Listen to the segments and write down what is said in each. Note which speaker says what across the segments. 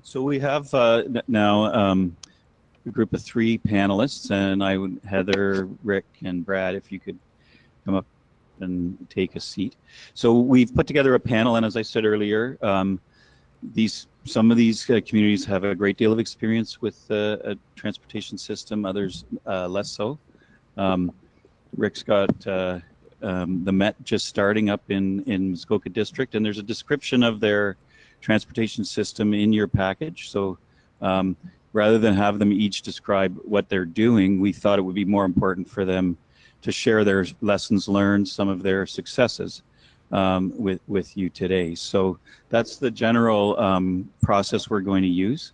Speaker 1: So we have now a group of 3 panelists, and I would, Heather, Rick, and Brad, if you could come up and take a seat. So we've put together a panel, and as I said earlier, some of these communities have a great deal of experience with a transportation system, others less so. Rick's got the Met just starting up in Muskoka District, and there's a description of their transportation system in your package. So rather than have them each describe what they're doing, we thought it would be more important for them to share their lessons learned, some of their successes with you today. So that's the general process we're going to use.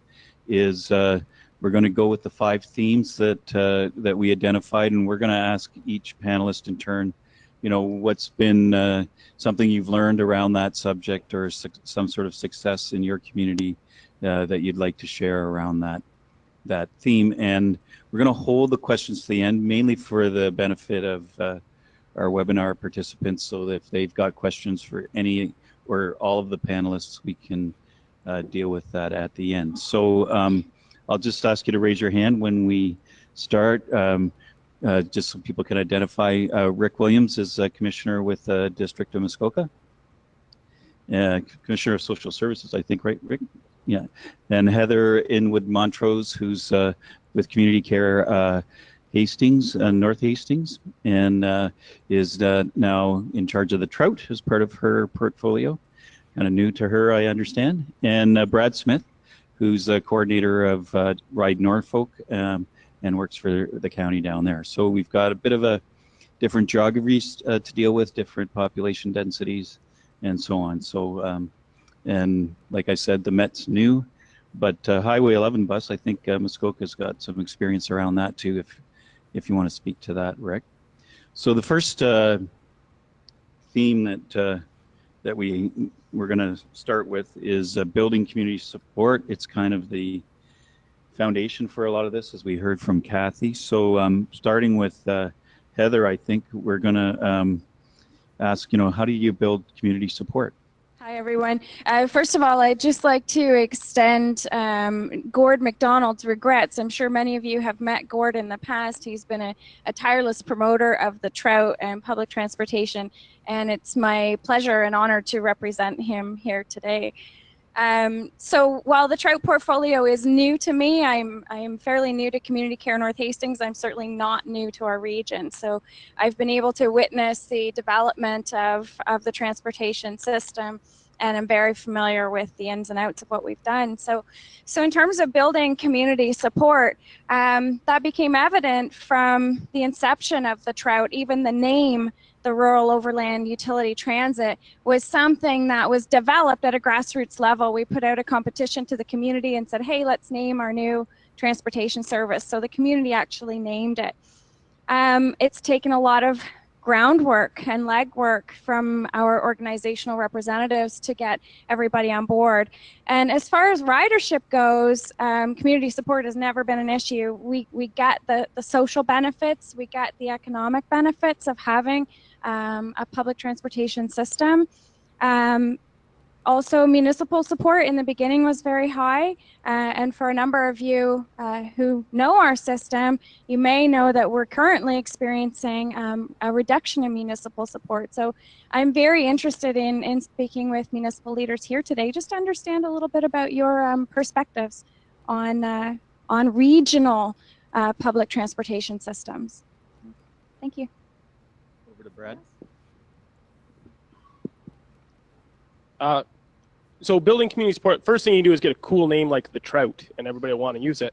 Speaker 1: Is we're going to go with the 5 themes that we identified, and we're going to ask each panelist in turn, you know, what's been something you've learned around that subject, or some sort of success in your community that you'd like to share around that theme. And we're going to hold the questions to the end, mainly for the benefit of our webinar participants, so that if they've got questions for any or all of the panelists, we can deal with that at the end. So I'll just ask you to raise your hand when we start, just so people can identify. Rick Williams is a commissioner with the District of Muskoka, Commissioner of Social Services, I think, right, Rick? Yeah. And Heather Inwood Montrose, who's with Community Care Hastings, North Hastings, and is now in charge of the trout as part of her portfolio. Kind of new to her, I understand. And Brad Smith, who's a coordinator of Ride Norfolk and works for the county down there. So we've got a bit of a different geographies to deal with, different population densities, and so on. So, and like I said, the Met's new, but Highway 11 bus, I think Muskoka's got some experience around that too, if you want to speak to that, Rick. So the first theme that we're going to start with is building community support. It's kind of the foundation for a lot of this, as we heard from Kathy. So starting with Heather, I think we're going to ask, you know, how do you build community support?
Speaker 2: Hi, everyone. First of all, I'd just like to extend Gord McDonald's regrets. I'm sure many of you have met Gord in the past. He's been a tireless promoter of the trout and public transportation, and it's my pleasure and honor to represent him here today. So while the trout portfolio is new to me, I am fairly new to Community Care North Hastings. I'm certainly not new to our region. So I've been able to witness the development of the transportation system, and I'm very familiar with the ins and outs of what we've done. So in terms of building community support, that became evident from the inception of the trout. Even the name, the Rural Overland Utility Transit, was something that was developed at a grassroots level. We put out a competition to the community and said, hey, let's name our new transportation service. So the community actually named it. It's taken a lot of groundwork and legwork from our organizational representatives to get everybody on board. And as far as ridership goes, community support has never been an issue. We get the social benefits, we get the economic benefits of having a public transportation system. Also, municipal support in the beginning was very high, and for a number of you who know our system, you may know that we're currently experiencing a reduction in municipal support. So I'm very interested in speaking with municipal leaders here today, just to understand a little bit about your perspectives on regional public transportation systems. Thank you.
Speaker 1: Over to Brad.
Speaker 3: So building community support, first thing you do is get a cool name like the trout, and everybody will want to use it.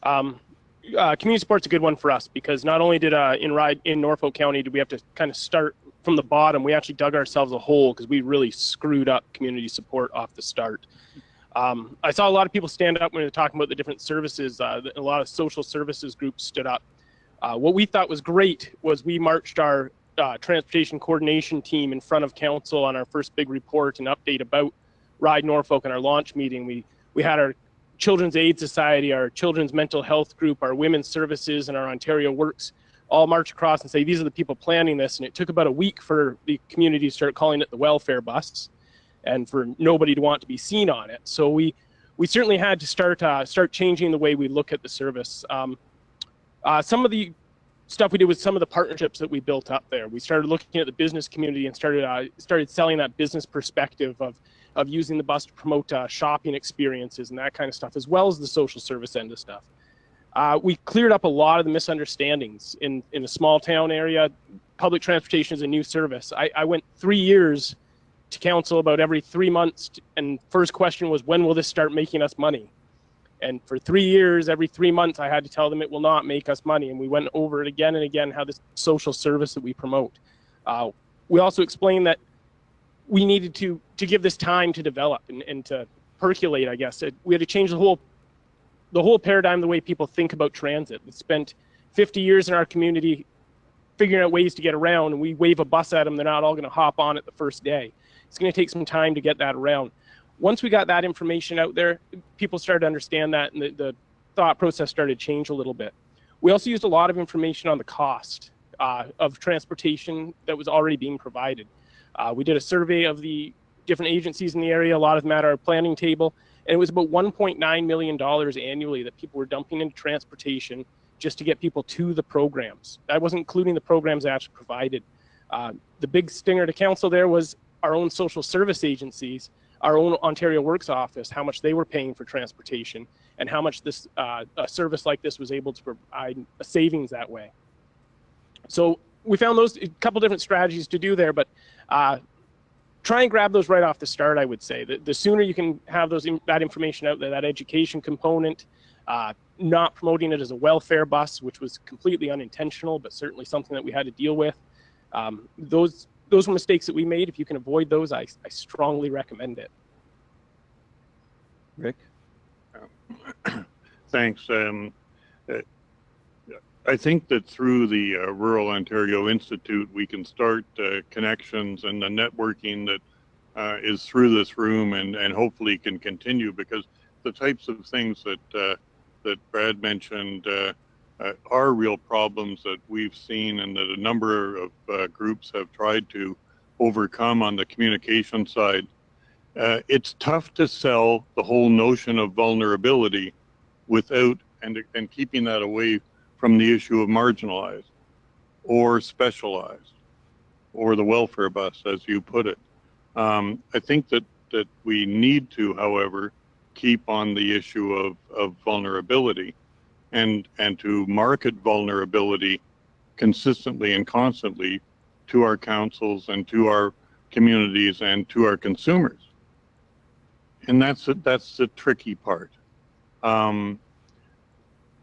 Speaker 3: Community support's a good one for us, because not only did in Norfolk County did we have to kind of start from the bottom, we actually dug ourselves a hole because we really screwed up community support off the start. I saw a lot of people stand up when we were talking about the different services. A lot of social services groups stood up. What we thought was great was we marched our transportation coordination team in front of council on our first big report and update about Ride Norfolk in our launch meeting. We had our Children's Aid Society, our Children's Mental Health Group, our Women's Services, and our Ontario Works all march across and say, these are the people planning this. And it took about a week for the community to start calling it the welfare bus, and for nobody to want to be seen on it. So we we certainly had to start changing the way we look at the service. Some of the stuff we did with some of the partnerships that we built up there. We started looking at the business community and started selling that business perspective of using the bus to promote shopping experiences and that kind of stuff, as well as the social service end of stuff. We cleared up a lot of the misunderstandings in a small town area. Public transportation is a new service. I went 3 years to council about every 3 months, and first question was, when will this start making us money? And for 3 years, every 3 months, I had to tell them it will not make us money. And we went over it again and again, how this social service that we promote. We also explained that we needed to give this time to develop and to percolate, I guess. We had to change the whole paradigm, the way people think about transit. We spent 50 years in our community figuring out ways to get around, and we wave a bus at them, they're not all going to hop on it the first day. It's going to take some time to get that around. Once we got that information out there, people started to understand that, and the thought process started to change a little bit. We also used a lot of information on the cost of transportation that was already being provided. We did a survey of the different agencies in the area, a lot of them at our planning table, and it was about $1.9 million annually that people were dumping into transportation just to get people to the programs. That wasn't including the programs actually provided. The big stinger to council there was our own social service agencies, our own Ontario Works office, how much they were paying for transportation, and how much this a service like this was able to provide a savings that way. So we found those a couple different strategies to do there, but try and grab those right off the start. I would say the sooner you can have that information out there, that education component, not promoting it as a welfare bus, which was completely unintentional, but certainly something that we had to deal with. Those were mistakes that we made. If you can avoid those, I strongly recommend it.
Speaker 1: Rick?
Speaker 4: Thanks. I think that through the Rural Ontario Institute, we can start connections and the networking that is through this room and hopefully can continue, because the types of things that Brad mentioned are real problems that we've seen and that a number of groups have tried to overcome on the communication side. It's tough to sell the whole notion of vulnerability without and keeping that away from the issue of marginalized or specialized or the welfare bus, as you put it. I think that we need to, however, keep on the issue of vulnerability and to market vulnerability consistently and constantly to our councils and to our communities and to our consumers. And that's the tricky part.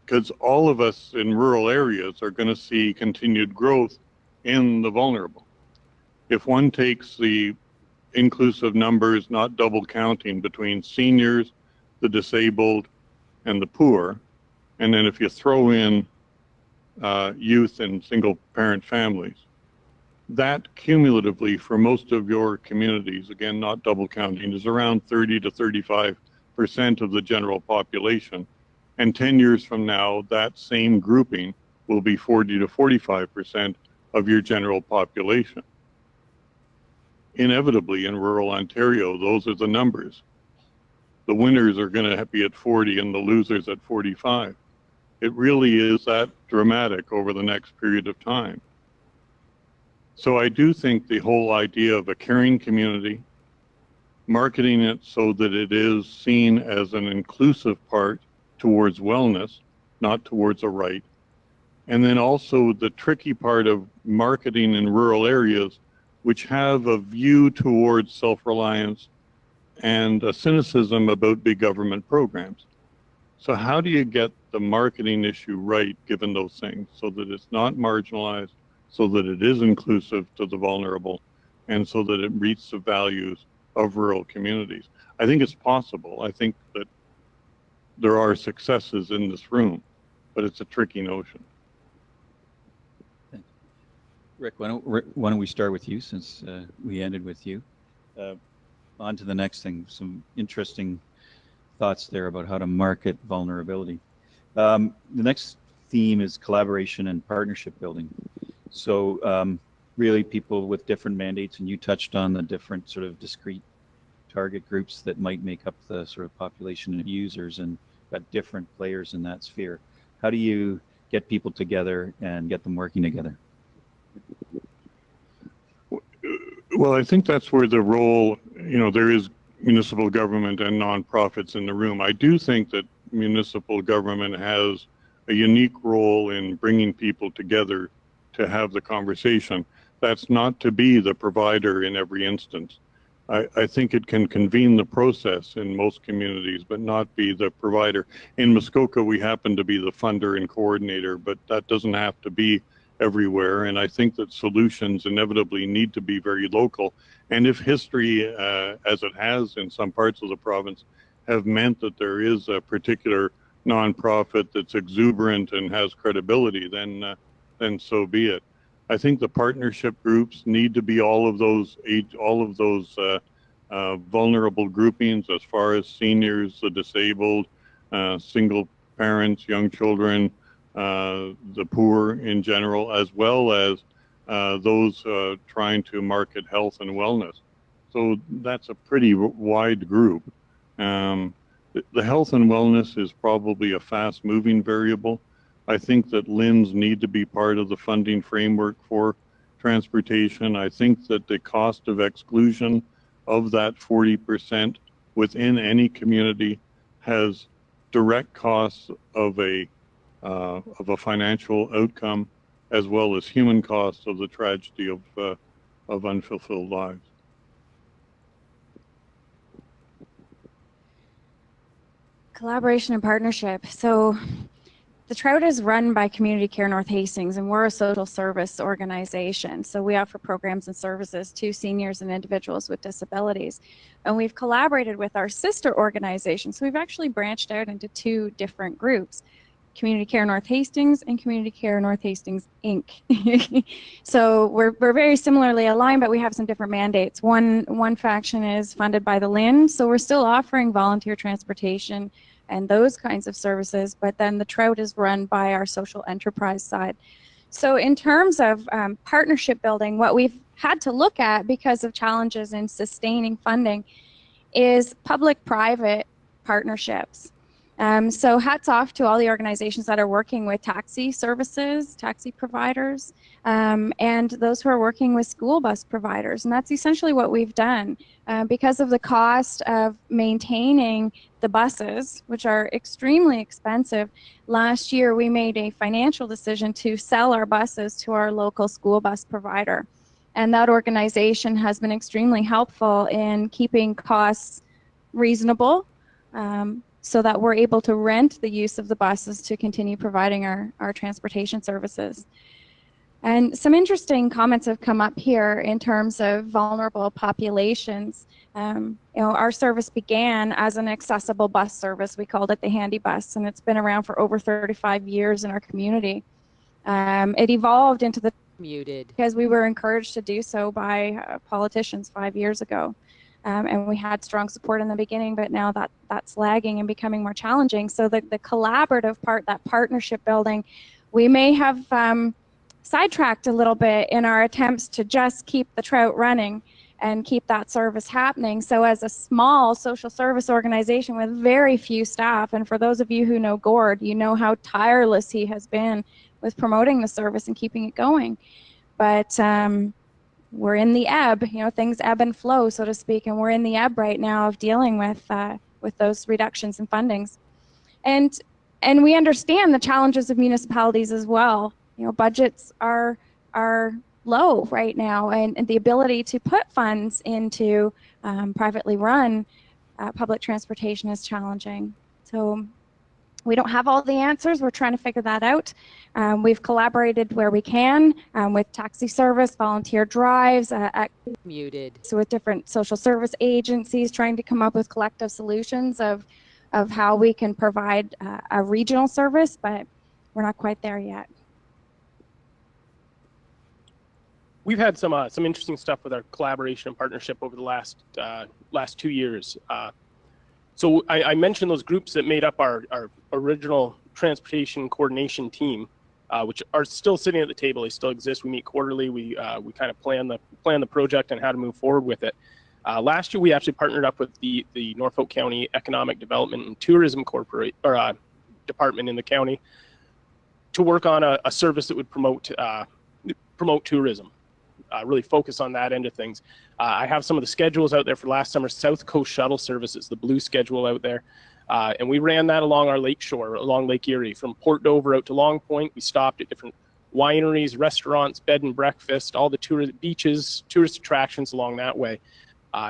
Speaker 4: Because all of us in rural areas are going to see continued growth in the vulnerable. If one takes the inclusive numbers, not double counting between seniors, the disabled, and the poor, and then if you throw in youth and single parent families, that cumulatively for most of your communities, again, not double counting, is around 30 to 35% of the general population. And 10 years from now, that same grouping will be 40 to 45% of your general population. Inevitably, in rural Ontario, those are the numbers. The winners are going to be at 40 and the losers at 45. It really is that dramatic over the next period of time. So I do think the whole idea of a caring community, marketing it so that it is seen as an inclusive part towards wellness, not towards a right. And then also the tricky part of marketing in rural areas, which have a view towards self-reliance and a cynicism about big government programs. So how do you get the marketing issue right, given those things, so that it's not marginalized, so that it is inclusive to the vulnerable, and so that it meets the values of rural communities? I think it's possible. I think that there are successes in this room, but it's a tricky notion.
Speaker 1: Rick, why don't we start with you, since we ended with you. On to the next thing. Some interesting thoughts there about how to market vulnerability. The next theme is collaboration and partnership building. So really people with different mandates, and you touched on the different sort of discrete target groups that might make up the sort of population of users, and got different players in that sphere. How do you get people together and get them working together?
Speaker 4: Well, I think that's where the role, there is municipal government and nonprofits in the room. I do think that municipal government has a unique role in bringing people together to have the conversation. That's not to be the provider in every instance. I think it can convene the process in most communities, but not be the provider. In Muskoka, we happen to be the funder and coordinator, but that doesn't have to be everywhere. And I think that solutions inevitably need to be very local. And if history, as it has in some parts of the province, have meant that there is a particular nonprofit that's exuberant and has credibility, then so be it. I think the partnership groups need to be all of those vulnerable groupings, as far as seniors, the disabled, single parents, young children, the poor in general, as well as those trying to market health and wellness. So that's a pretty wide group. The health and wellness is probably a fast-moving variable. I think that LHINs need to be part of the funding framework for transportation. I think that the cost of exclusion of that 40% within any community has direct costs of a financial outcome, as well as human costs of the tragedy of unfulfilled lives.
Speaker 2: Collaboration and partnership. So the Trout is run by Community Care North Hastings, and we're a social service organization. So we offer programs and services to seniors and individuals with disabilities. And we've collaborated with our sister organizations. So we've actually branched out into two different groups: Community Care North Hastings and Community Care North Hastings, Inc. So we're very similarly aligned, but we have some different mandates. One faction is funded by the LHIN, so we're still offering volunteer transportation and those kinds of services, but then the Trout is run by our social enterprise side. So in terms of partnership building, what we've had to look at because of challenges in sustaining funding is public-private partnerships. So hats off to all the organizations that are working with taxi services, taxi providers, and those who are working with school bus providers. And that's essentially what we've done. Because of the cost of maintaining the buses, which are extremely expensive, last year we made a financial decision to sell our buses to our local school bus provider. And that organization has been extremely helpful in keeping costs reasonable, so that we're able to rent the use of the buses to continue providing our transportation services. And some interesting comments have come up here in terms of vulnerable populations. Our service began as an accessible bus service. We called it the Handy Bus, and it's been around for over 35 years in our community. It evolved into the because we were encouraged to do so by politicians 5 years ago. And we had strong support in the beginning, but now that's lagging and becoming more challenging. So the collaborative part, that partnership building, we may have sidetracked a little bit in our attempts to just keep the Trout running and keep that service happening. So as a small social service organization with very few staff, and for those of you who know Gord, you know how tireless he has been with promoting the service and keeping it going. But we're in the ebb, things ebb and flow, so to speak, and we're in the ebb right now of dealing with those reductions in fundings. And we understand the challenges of municipalities as well. Budgets are low right now, and the ability to put funds into privately run public transportation is challenging. So we don't have all the answers. We're trying to figure that out. We've collaborated where we can with taxi service, volunteer drives, so with different social service agencies, trying to come up with collective solutions of how we can provide a regional service, but we're not quite there yet.
Speaker 3: We've had some interesting stuff with our collaboration and partnership over the last 2 years. So I mentioned those groups that made up our original transportation coordination team, which are still sitting at the table. They still exist. We meet quarterly. We kind of plan the project and how to move forward with it. Last year, we actually partnered up with the Norfolk County Economic Development and Tourism Department in the county to work on a service that would promote tourism, really focus on that end of things. I have some of the schedules out there for last summer's South Coast Shuttle services, the blue schedule out there. And we ran that along our lake shore, along Lake Erie, from Port Dover out to Long Point. We stopped at different wineries, restaurants, bed and breakfast, all the tourist beaches, tourist attractions along that way.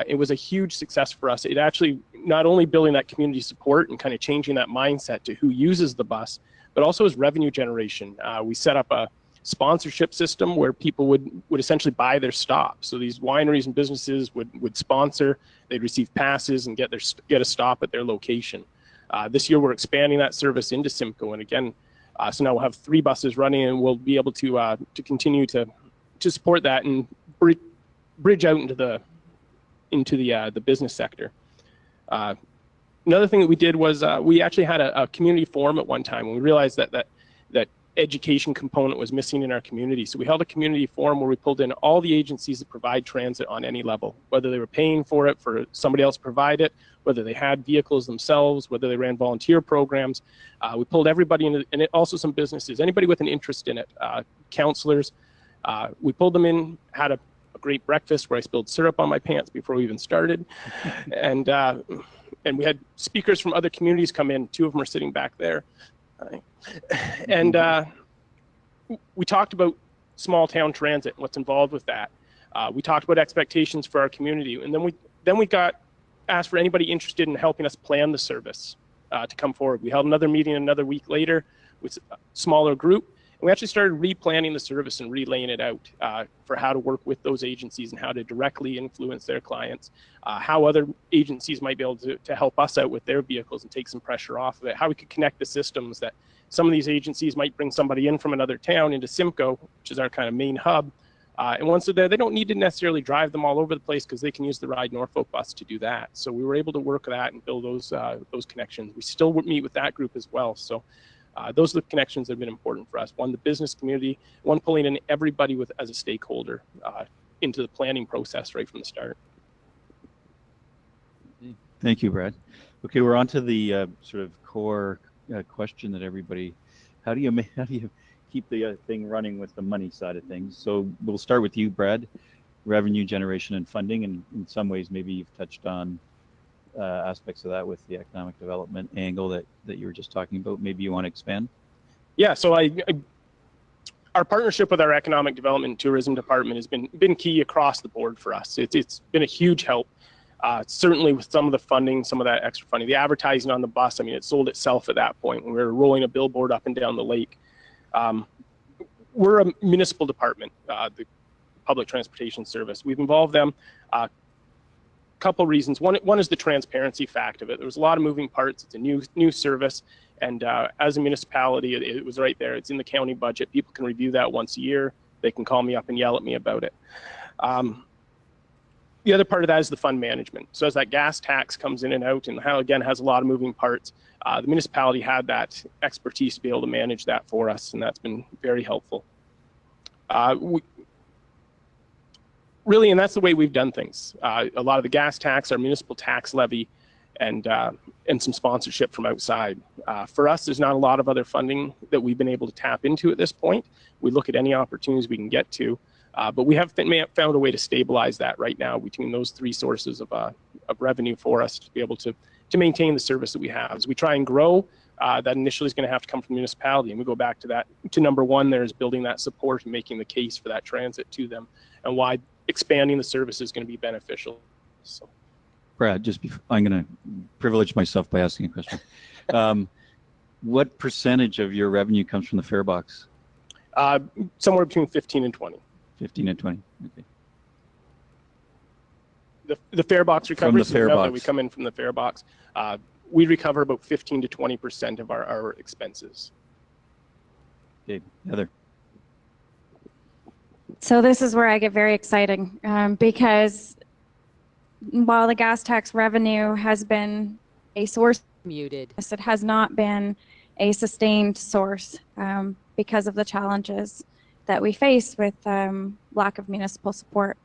Speaker 3: It was a huge success for us. It actually not only building that community support and kind of changing that mindset to who uses the bus, but also as revenue generation. We set up a sponsorship system where people would essentially buy their stop. So these wineries and businesses would sponsor, they'd receive passes and get a stop at their location. This year we're expanding that service into Simcoe, and again, so now we'll have 3 buses running, and we'll be able to continue to support that and bridge out into the business sector. Another thing that we did was we actually had a community forum at one time, and we realized that education component was missing in our community. So we held a community forum where we pulled in all the agencies that provide transit on any level, whether they were paying for it, for somebody else to provide it, whether they had vehicles themselves, whether they ran volunteer programs. We pulled everybody in, and also some businesses, anybody with an interest in it, counselors. We pulled them in, had a great breakfast where I spilled syrup on my pants before we even started. And we had speakers from other communities come in. 2 of them are sitting back there. And we talked about small town transit and what's involved with that. We talked about expectations for our community, and then we got asked for anybody interested in helping us plan the service to come forward. We held another meeting another week later with a smaller group, and we actually started replanning the service and relaying it out for how to work with those agencies and how to directly influence their clients, how other agencies might be able to help us out with their vehicles and take some pressure off of it, how we could connect the systems that some of these agencies might bring somebody in from another town into Simcoe, which is our kind of main hub. And once they're there, they don't need to necessarily drive them all over the place because they can use the Ride Norfolk bus to do that. So we were able to work that and build those connections. We still meet with that group as well. So those are the connections that have been important for us. One, the business community, one, pulling in everybody as a stakeholder into the planning process right from the start.
Speaker 1: Thank you, Brad. Okay, we're on to the sort of core question that everybody, how do you keep the thing running with the money side of things? So we'll start with you, Brad. Revenue generation and funding, and in some ways maybe you've touched on aspects of that with the economic development angle that you were just talking about. Maybe you want to expand? Yeah,
Speaker 3: so our partnership with our economic development and tourism department has been key across the board for us. It's been a huge help. Certainly with some of the funding, some of that extra funding, the advertising on the bus, I mean, it sold itself at that point when we were rolling a billboard up and down the lake. We're a municipal department, the public transportation service. We've involved them a couple reasons. One is the transparency fact of it. There was a lot of moving parts. It's a new service. And as a municipality, it was right there. It's in the county budget. People can review that once a year. They can call me up and yell at me about it. The other part of that is the fund management. So as that gas tax comes in and out, and how again has a lot of moving parts, the municipality had that expertise to be able to manage that for us, and that's been very helpful. Really, and that's the way we've done things. A lot of the gas tax, our municipal tax levy, and some sponsorship from outside. For us, there's not a lot of other funding that we've been able to tap into at this point. We look at any opportunities we can get to. But we have found a way to stabilize that right now between those 3 sources of revenue for us to be able to maintain the service that we have. As we try and grow, that initially is going to have to come from the municipality. And we go back to number 1 there is building that support and making the case for that transit to them and why expanding the service is going to be beneficial. So,
Speaker 1: Brad, I'm going to privilege myself by asking a question. What percentage of your revenue comes from the fare box?
Speaker 3: Somewhere between 15 and 20.
Speaker 1: 15 and 20. Okay.
Speaker 3: The fare box recovery.
Speaker 1: From the fare box.
Speaker 3: We come in from the fare box. We recover about 15 to 20% of our expenses.
Speaker 1: Okay, Heather.
Speaker 2: So this is where I get very exciting because while the gas tax revenue has been a source,
Speaker 5: Muted.
Speaker 2: it has not been a sustained source because of the challenges that we face with lack of municipal support.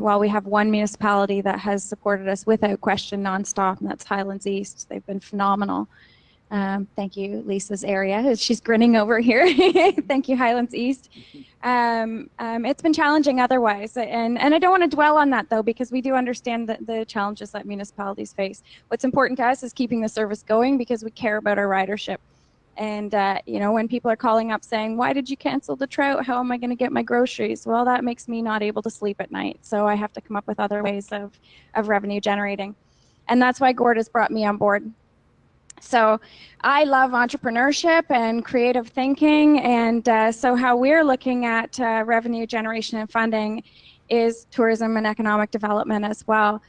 Speaker 2: while we have one municipality that has supported us without question nonstop, and that's Highlands East. They've been phenomenal. Thank you, Lisa's area. She's grinning over here. Thank you, Highlands East. It's been challenging otherwise, and I don't want to dwell on that though, because we do understand the challenges that municipalities face. What's important to us is keeping the service going because we care about our ridership. And you know, when people are calling up saying, "Why did you cancel the trout? How am I going to get my groceries?" Well, that makes me not able to sleep at night. So I have to come up with other ways of revenue generating, and that's why Gord has brought me on board. So I love entrepreneurship and creative thinking, and so how we're looking at revenue generation and funding is tourism and economic development as well.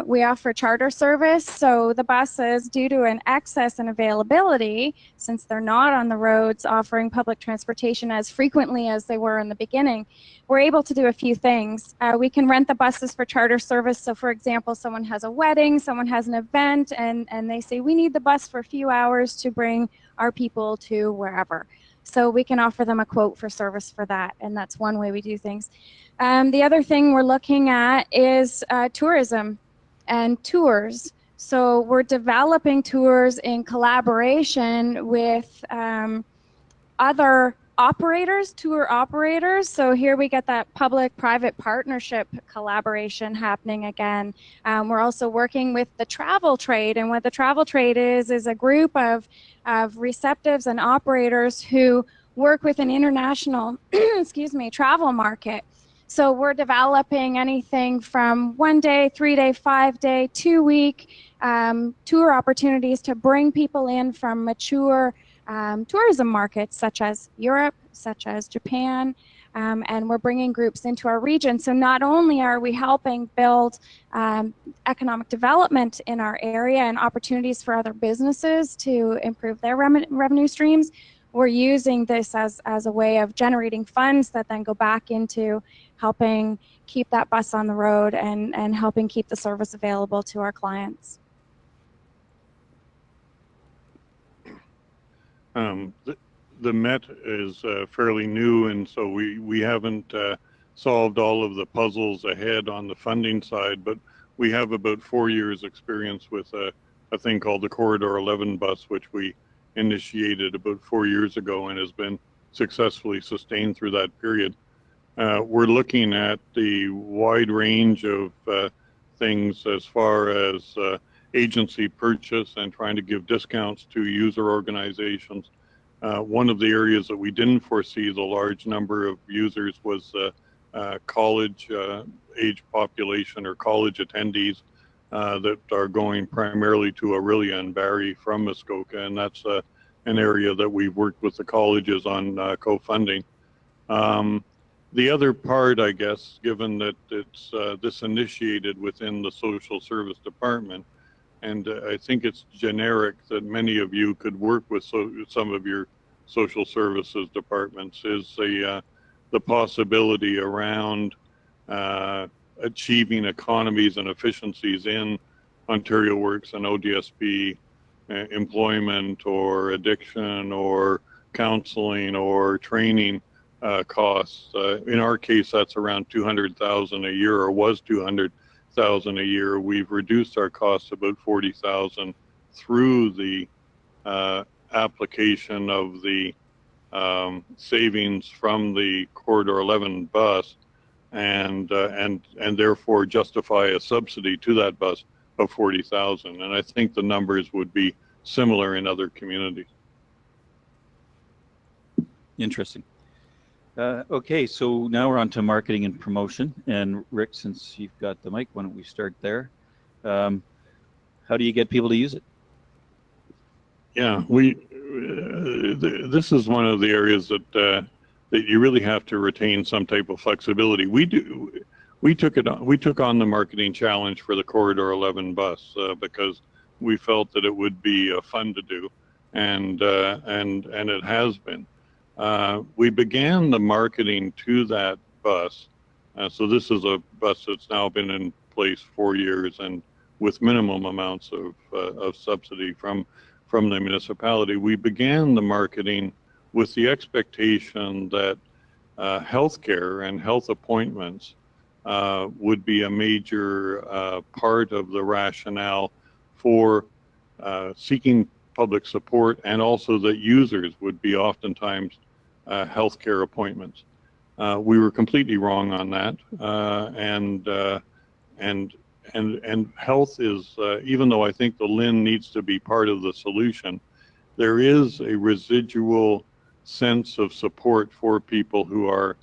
Speaker 2: We offer charter service, so the buses, due to an excess in availability, since they're not on the roads offering public transportation as frequently as they were in the beginning, we're able to do a few things. We can rent the buses for charter service. So for example, someone has a wedding, someone has an event, and they say, we need the bus for a few hours to bring our people to wherever. So we can offer them a quote for service for that, and that's one way we do things. The other thing we're looking at is tourism and tours. So we're developing tours in collaboration with other operators, tour operators. So here we get that public-private partnership collaboration happening again. We're also working with the travel trade, and what the travel trade is a group of receptives and operators who work with an international excuse me, travel market. So we're developing anything from 1 day, 3 day, 5 day, 2 week tour opportunities to bring people in from mature tourism markets such as Europe, such as Japan, and we're bringing groups into our region. So not only are we helping build economic development in our area and opportunities for other businesses to improve their revenue streams, we're using this as a way of generating funds that then go back into helping keep that bus on the road and helping keep the service available to our clients.
Speaker 4: The Met is fairly new, and so we haven't solved all of the puzzles ahead on the funding side, but we have about 4 years experience with a thing called the Corridor 11 bus, which we initiated about 4 years ago and has been successfully sustained through that period. We're looking at the wide range of things as far as agency purchase and trying to give discounts to user organizations. One of the areas that we didn't foresee the large number of users was college age population or college attendees that are going primarily to Orillia and Barrie from Muskoka, and that's an area that we've worked with the colleges on co-funding. The other part, I guess, given that it's this initiated within the social service department, and I think it's generic that many of you could work with some of your social services departments, is the possibility around achieving economies and efficiencies in Ontario Works and ODSP, employment or addiction or counseling or training costs. In our case, that's around $200,000 a year, or was $200,000 a year. We've reduced our costs about $40,000 through the application of the savings from the Corridor 11 bus, and therefore justify a subsidy to that bus of $40,000. And I think the numbers would be similar in other communities.
Speaker 1: Interesting. Okay, so now we're on to marketing and promotion. And Rick, since you've got the mic, why don't we start there? How do you get people to use it?
Speaker 4: Yeah, this is one of the areas that that you really have to retain some type of flexibility. We took on the marketing challenge for the Corridor 11 bus because we felt that it would be fun to do, and it has been. We began the marketing to that bus. So this is a bus that's now been in place 4 years and with minimum amounts of subsidy from the municipality. We began the marketing with the expectation that healthcare and health appointments would be a major part of the rationale for seeking public support, and also that users would be oftentimes healthcare appointments. We were completely wrong on that, and health is, even though I think the LHIN needs to be part of the solution, there is a residual sense of support for people who are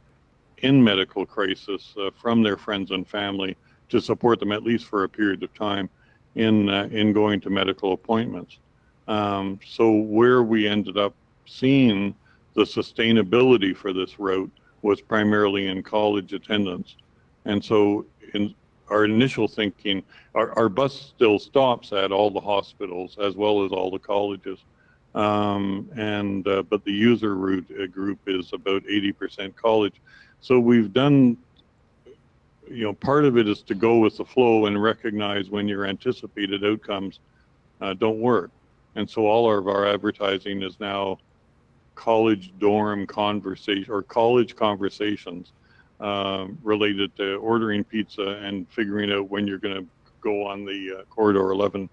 Speaker 4: in medical crisis from their friends and family to support them at least for a period of time in going to medical appointments. So where we ended up seeing the sustainability for this route was primarily in college attendance. And so in our initial thinking, our bus still stops at all the hospitals as well as all the colleges. But the user route group is about 80% college. So we've done, part of it is to go with the flow and recognize when your anticipated outcomes don't work. And so all of our advertising is now college dorm conversation or college conversations related to ordering pizza and figuring out when you're going to go on the Corridor 11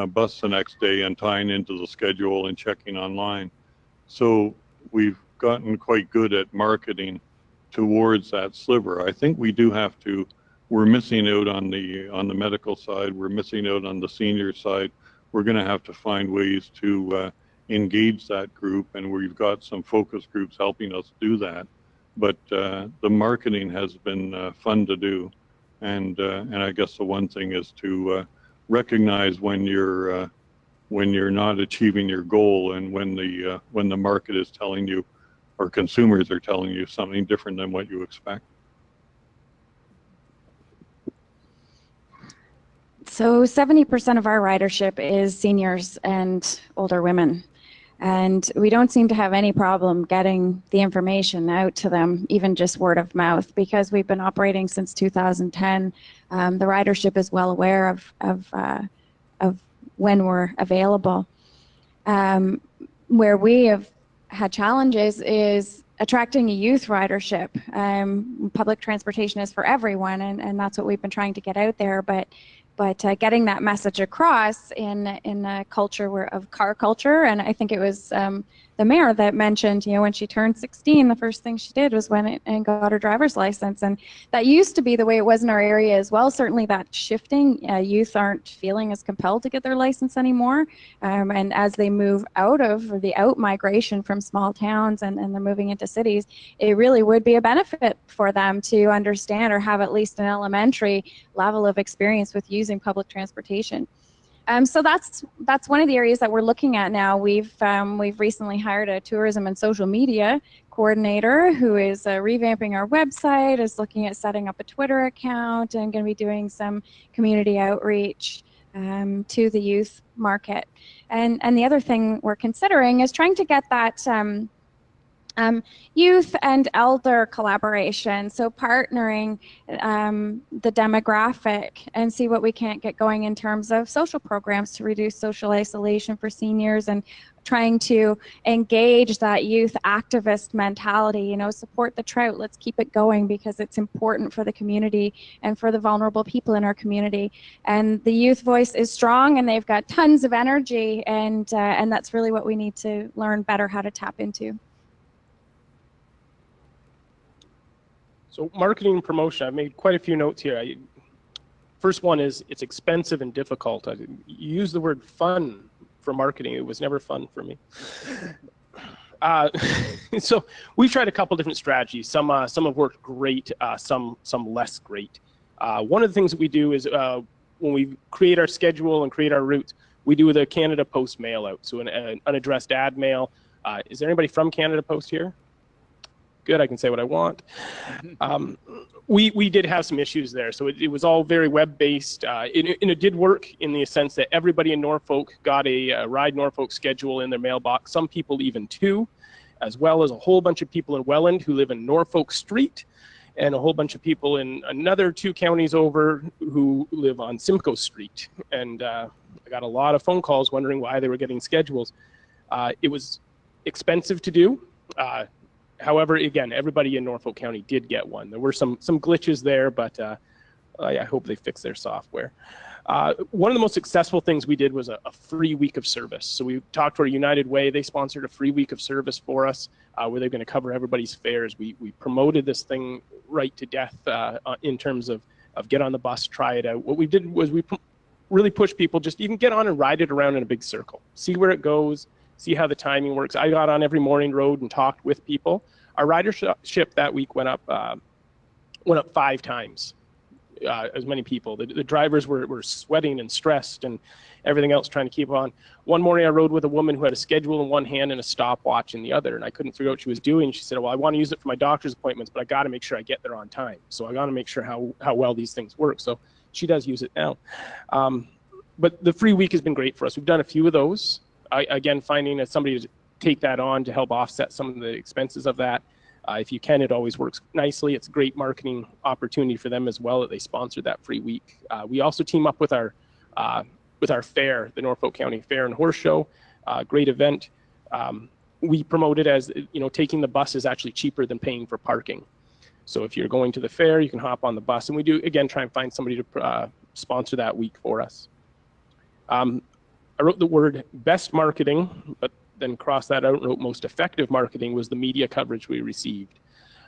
Speaker 4: bus the next day and tying into the schedule and checking online. So we've gotten quite good at marketing towards that sliver. I think we do have to, we're missing out on the medical side, we're missing out on the senior side. We're going to have to find ways to engage that group, and we've got some focus groups helping us do that. But the marketing has been fun to do, and I guess the one thing is to recognize when you're not achieving your goal, and when the market is telling you, or consumers are telling you something different than what you expect.
Speaker 2: So 70% of our ridership is seniors and older women. And we don't seem to have any problem getting the information out to them, even just word of mouth, because we've been operating since 2010. The ridership is well aware of when we're available. Where we have had challenges is attracting a youth ridership. Public transportation is for everyone, and that's what we've been trying to get out there. But getting that message across in a culture of car culture, and I think it was the mayor that mentioned, when she turned 16, the first thing she did was went and got her driver's license, and that used to be the way it was in our area as well. Certainly that shifting, youth aren't feeling as compelled to get their license anymore, and as they move out of the out-migration from small towns and they're moving into cities, it really would be a benefit for them to understand or have at least an elementary level of experience with using public transportation. So that's one of the areas that we're looking at now. We've recently hired a tourism and social media coordinator who is revamping our website, is looking at setting up a Twitter account, and going to be doing some community outreach to the youth market. And the other thing we're considering is trying to get that youth and elder collaboration, so partnering the demographic and see what we can't get going in terms of social programs to reduce social isolation for seniors, and trying to engage that youth activist mentality, support the trout, let's keep it going because it's important for the community and for the vulnerable people in our community. And the youth voice is strong, and they've got tons of energy, and that's really what we need to learn better how to tap into.
Speaker 3: So marketing and promotion, I've made quite a few notes here. First one is it's expensive and difficult. You use the word fun for marketing. It was never fun for me. So we've tried a couple different strategies. Some have worked great, some less great. One of the things that we do is when we create our schedule and create our routes, we do the Canada Post mail out, so an unaddressed ad mail. Is there anybody from Canada Post here? Good, I can say what I want. We did have some issues there, so it was all very web-based, and it did work in the sense that everybody in Norfolk got a Ride Norfolk schedule in their mailbox, some people even two, as well as a whole bunch of people in Welland who live in Norfolk Street, and a whole bunch of people in another 2 counties over who live on Simcoe Street. And I got a lot of phone calls wondering why they were getting schedules. It was expensive to do. However, again, everybody in Norfolk County did get one. There were some glitches there, but I hope they fix their software. One of the most successful things we did was a free week of service. So we talked to our United Way. They sponsored a free week of service for us where they're going to cover everybody's fares. We promoted this thing right to death in terms of get on the bus, try it out. What we did was we really pushed people just even get on and ride it around in a big circle. See where it goes, see how the timing works. I got on every morning, rode and talked with people. Our ridership that week went up 5 times. As many people. The drivers were sweating and stressed and everything else trying to keep on. One morning I rode with a woman who had a schedule in one hand and a stopwatch in the other, and I couldn't figure out what she was doing. She said, well, I want to use it for my doctor's appointments, but I got to make sure I get there on time. So I got to make sure how well these things work. So she does use it now. But the free week has been great for us. We've done a few of those. Again, finding somebody to take that on to help offset some of the expenses of that. If you can, it always works nicely. It's a great marketing opportunity for them as well that they sponsored that free week. We also team up with our fair, the Norfolk County Fair and Horse Show. Great event. We promote it as, taking the bus is actually cheaper than paying for parking. So if you're going to the fair, you can hop on the bus. And we do, again, try and find somebody to sponsor that week for us. I wrote the word best marketing, but then cross that out and wrote most effective marketing was the media coverage we received.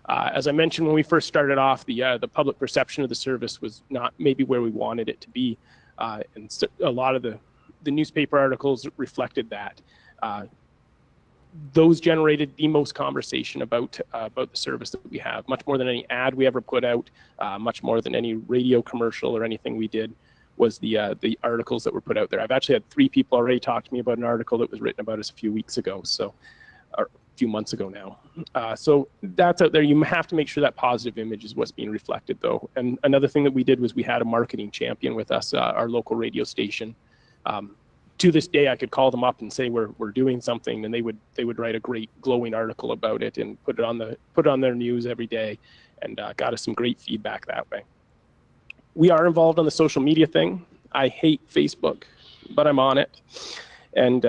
Speaker 3: As I mentioned, when we first started off, the public perception of the service was not maybe where we wanted it to be. And so a lot of the newspaper articles reflected that. Those generated the most conversation about the service that we have, much more than any ad we ever put out, much more than any radio commercial or anything we did. Was the articles that were put out there. I've actually had 3 people already talk to me about an article that was written about us a few weeks ago, or a few months ago now. So that's out there. You have to make sure that positive image is what's being reflected, though. And another thing that we did was we had a marketing champion with us, our local radio station. To this day, I could call them up and say we're doing something, and they would write a great glowing article about it and put it on their news every day, and got us some great feedback that way. We are involved on the social media thing. I hate Facebook, but I'm on it. And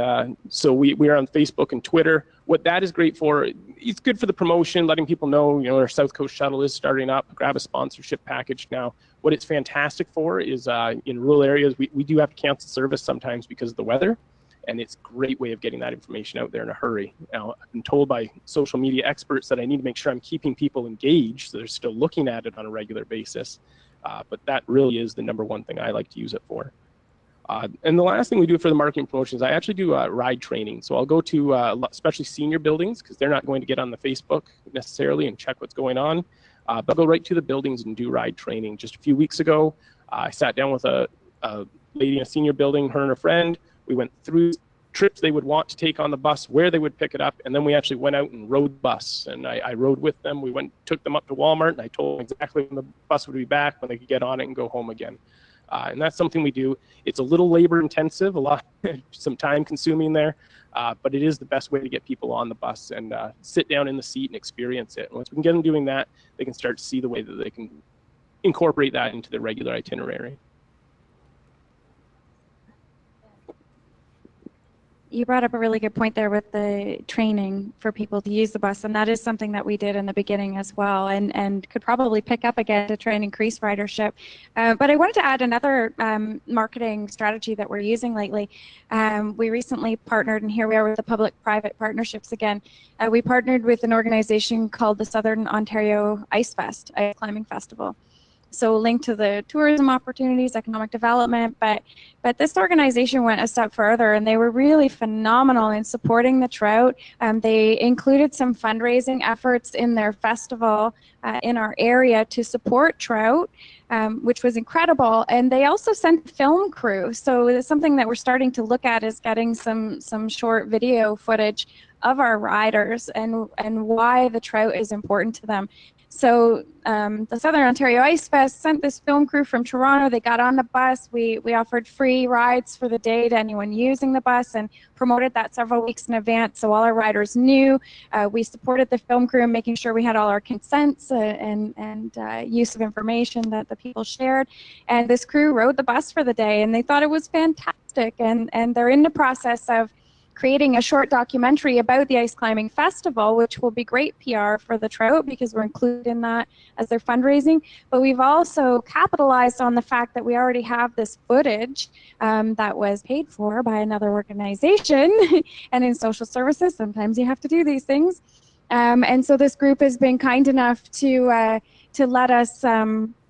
Speaker 3: so we are on Facebook and Twitter. What that is great for, it's good for the promotion, letting people know, our South Coast Shuttle is starting up, grab a sponsorship package now. What it's fantastic for is in rural areas, we do have to cancel service sometimes because of the weather. And it's a great way of getting that information out there in a hurry. Now, I've been told by social media experts that I need to make sure I'm keeping people engaged so they're still looking at it on a regular basis. But that really is the #1 thing I like to use it for. And the last thing we do for the marketing promotions, I actually do ride training. So I'll go to especially senior buildings because they're not going to get on the Facebook necessarily and check what's going on. But I'll go right to the buildings and do ride training. Just a few weeks ago, I sat down with a lady in a senior building, her and her friend. We went through trips they would want to take on the bus, where they would pick it up, and then we actually went out and rode the bus. And I rode with them. We took them up to Walmart, and I told them exactly when the bus would be back, when they could get on it and go home again. And that's something we do. It's a little labor intensive, some time consuming there, but it is the best way to get people on the bus and sit down in the seat and experience it. And once we can get them doing that, they can start to see the way that they can incorporate that into their regular itinerary.
Speaker 2: You brought up a really good point there with the training for people to use the bus, and that is something that we did in the beginning as well, and could probably pick up again to try and increase ridership. But I wanted to add another marketing strategy that we're using lately. We recently partnered, and here we are with the public-private partnerships again. We partnered with an organization called the Southern Ontario Ice Fest, Ice Climbing Festival. So linked to the tourism opportunities, economic development, but this organization went a step further, and they were really phenomenal in supporting the trout. They included some fundraising efforts in their festival in our area to support trout, which was incredible. And they also sent a film crew. So it's something that we're starting to look at is getting some short video footage of our riders and why the trout is important to them. So the Southern Ontario Ice Fest sent this film crew from Toronto. They got on the bus. We offered free rides for the day to anyone using the bus and promoted that several weeks in advance so all our riders knew. We supported the film crew in making sure we had all our consents and use of information that the people shared. And this crew rode the bus for the day, and they thought it was fantastic. And they're in the process of creating a short documentary about the Ice Climbing Festival, which will be great PR for the Trout because we're included in that as their fundraising. But we've also capitalized on the fact that we already have this footage that was paid for by another organization. And in social services, sometimes you have to do these things. And so this group has been kind enough to let us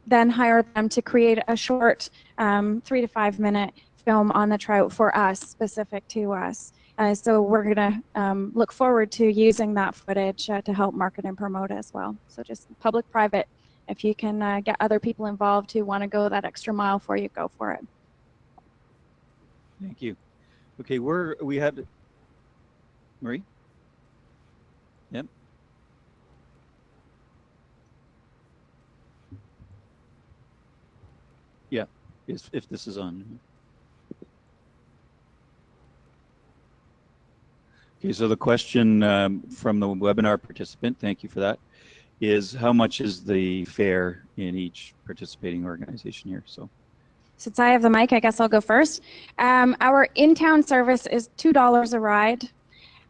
Speaker 2: then hire them to create a short 3 to 5 minute film on the Trout for us, specific to us. So we're going to look forward to using that footage to help market and promote as well. So just public-private, if you can get other people involved who want to go that extra mile for you, go for it.
Speaker 1: Thank you. Okay, we had Marie? Yep. Yeah, if this is on. Okay, so the question from the webinar participant, thank you for that, is how much is the fare in each participating organization here? So,
Speaker 2: since I have the mic, I guess I'll go first. Our in-town service is $2 a ride.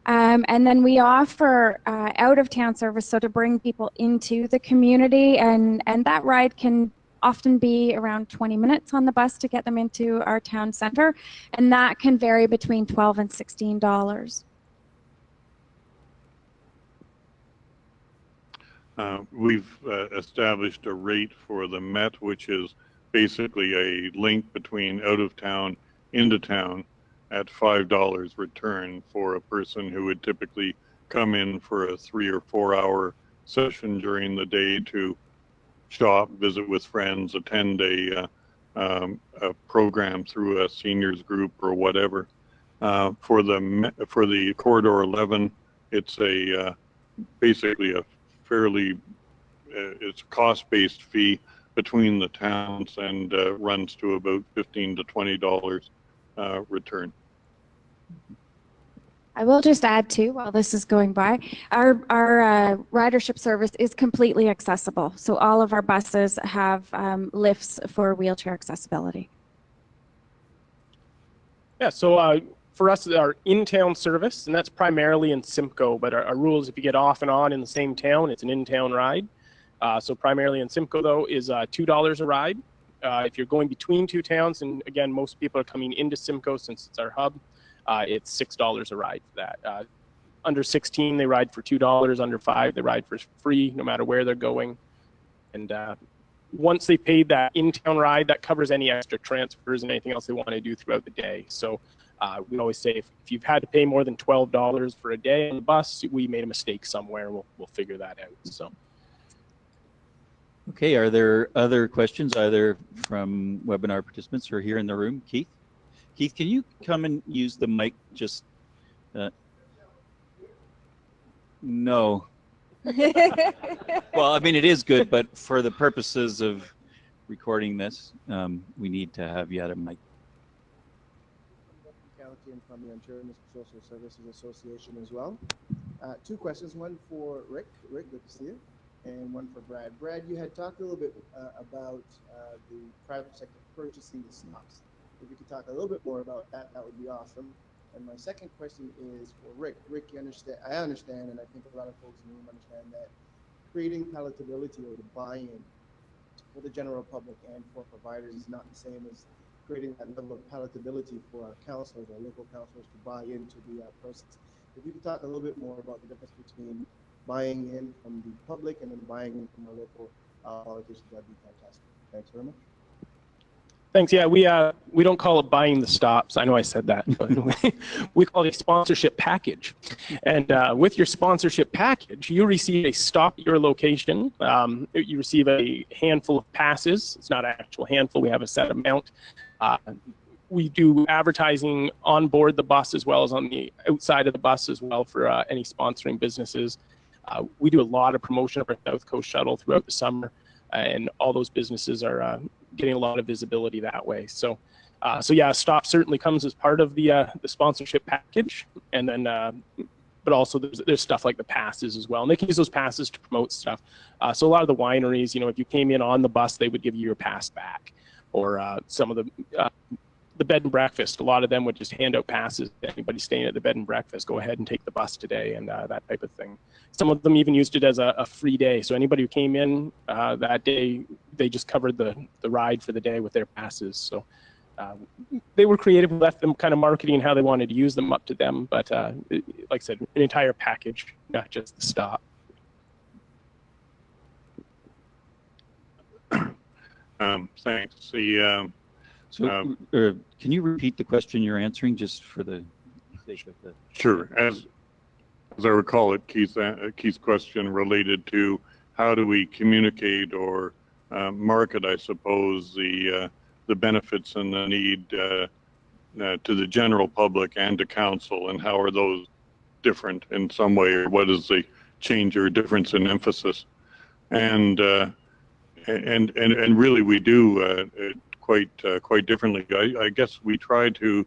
Speaker 2: And then we offer out-of-town service, so to bring people into the community, and that ride can often be around 20 minutes on the bus to get them into our town center, and that can vary between $12 and $16.
Speaker 4: We've established a rate for the Met, which is basically a link between out of town into town at $5 return for a person who would typically come in for a 3 or 4 hour session during the day to shop, visit with friends, attend a program through a seniors group or whatever. For the Corridor 11, it's basically a fairly it's a cost-based fee between the towns and runs to about $15 to $20 return.
Speaker 2: I will just add too, while this is going by, our ridership service is completely accessible. So all of our buses have lifts for wheelchair accessibility.
Speaker 3: Yeah, so for us, our in-town service, and that's primarily in Simcoe, but our rule is if you get off and on in the same town, it's an in-town ride. So primarily in Simcoe, though, is $2 a ride. If you're going between two towns, and again, most people are coming into Simcoe since it's our hub, it's $6 a ride for that. Under 16, they ride for $2. Under 5, they ride for free, no matter where they're going. And once they pay that in-town ride, that covers any extra transfers and anything else they want to do throughout the day. So we always say if you've had to pay more than $12 for a day on the bus, we made a mistake somewhere. We'll figure that out. So.
Speaker 1: Okay, are there other questions either from webinar participants or here in the room? Keith? Keith, can you come and use the mic just? No. Well, I mean, it is good, but for the purposes of recording this, we need to have you at a mic.
Speaker 5: County and from the Ontario Municipal Social Services Association as well. 2 questions, one for Rick. Rick, good to see you. And one for Brad. Brad, you had talked a little bit about the private sector purchasing the stops. If you could talk a little bit more about that, that would be awesome. And my second question is for Rick. Rick, I understand, and I think a lot of folks in the room understand that creating palatability or the buy-in for the general public and for providers is not the same as creating that level of palatability for our counselors, our local counselors, to buy into the process. If you could talk a little bit more about the difference between buying in from the public and then buying in from our local politicians, that'd be fantastic. Thanks very much.
Speaker 3: Thanks. Yeah, we don't call it buying the stops. I know I said that, but we call it a sponsorship package. And with your sponsorship package, you receive a stop at your location. You receive a handful of passes. It's not an actual handful. We have a set amount. We do advertising on board the bus as well as on the outside of the bus as well for any sponsoring businesses. We do a lot of promotion of our South Coast Shuttle throughout the summer, and all those businesses are getting a lot of visibility that way. So, yeah, stop certainly comes as part of the sponsorship package, and then, but also there's stuff like the passes as well, and they can use those passes to promote stuff. So a lot of the wineries, you know, if you came in on the bus, they would give you your pass back, or some of the the bed and breakfast. A lot of them would just hand out passes to anybody staying at the bed and breakfast. Go ahead and take the bus today, and that type of thing. Some of them even used it as a free day. So anybody who came in that day, they just covered the ride for the day with their passes. So they were creative, left them kind of marketing how they wanted to use them up to them. But like I said, an entire package, not just the stop.
Speaker 4: Thanks.
Speaker 1: Can you repeat the question you're answering, just for the sake of the?
Speaker 4: Sure. As I recall it, Keith's question related to how do we communicate or market, I suppose, the benefits and the need to the general public and to council, and how are those different in some way, or what is the change or difference in emphasis? And really we do quite differently. I guess we try to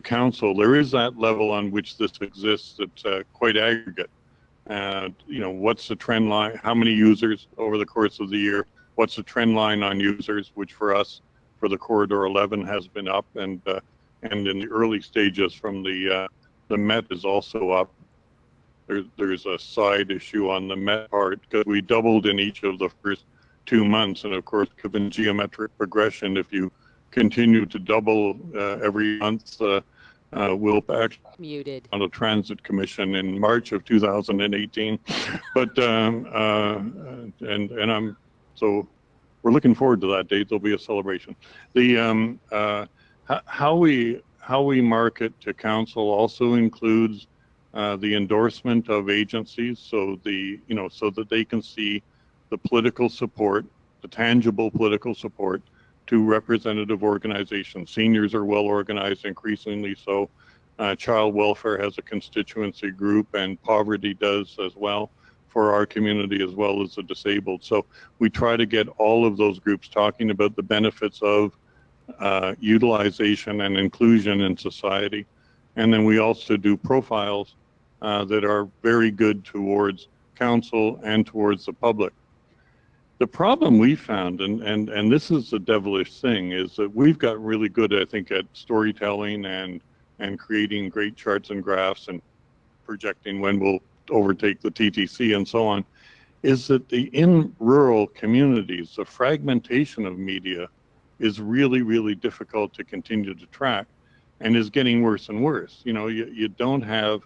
Speaker 4: counsel. There is that level on which this exists that's quite aggregate. What's the trend line? How many users over the course of the year? What's the trend line on users, which for us, for the Corridor 11 has been up, and in the early stages from the Met is also up. There's a side issue on the Met part, because we doubled in each of the first 2 months, and of course, given geometric progression, if you continue to double every month, we'll actually
Speaker 6: Muted
Speaker 4: on the Transit Commission in March of 2018. But so we're looking forward to that date. There'll be a celebration. The how we market to council also includes the endorsement of agencies, so so that they can see the political support, the tangible political support to representative organizations. Seniors are well organized, increasingly so. Child welfare has a constituency group, and poverty does as well for our community, as well as the disabled. So we try to get all of those groups talking about the benefits of utilization and inclusion in society. And then we also do profiles that are very good towards council and towards the public. The problem we found, and this is the devilish thing, is that we've got really good, I think, at storytelling and creating great charts and graphs and projecting when we'll overtake the TTC and so on, is that in rural communities, the fragmentation of media is really, really difficult to continue to track, and is getting worse and worse. You don't have,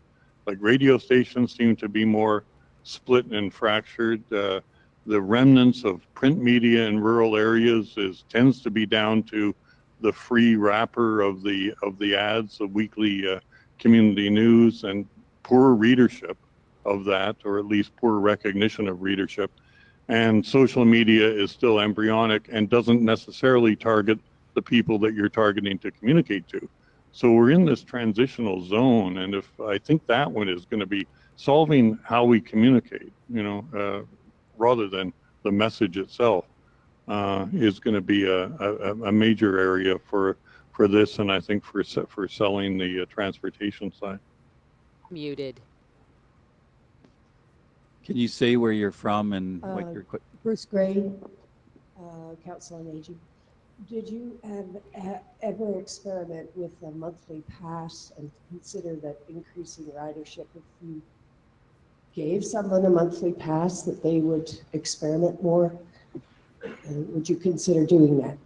Speaker 4: like, radio stations seem to be more split and fractured. The remnants of print media in rural areas tends to be down to the free wrapper of the ads, the weekly community news, and poor readership of that, or at least poor recognition of readership. And social media is still embryonic and doesn't necessarily target the people that you're targeting to communicate to. So we're in this transitional zone, and I think that one is going to be solving how we communicate, rather than the message itself, is going to be a major area for this, and I think for selling the transportation side.
Speaker 6: Muted.
Speaker 1: Can you say where you're from and what your
Speaker 7: Bruce Gray, Council on Aging. Did you ever experiment with a monthly pass and consider that increasing ridership, if you gave someone a monthly pass, that they would experiment more? Would you consider doing that?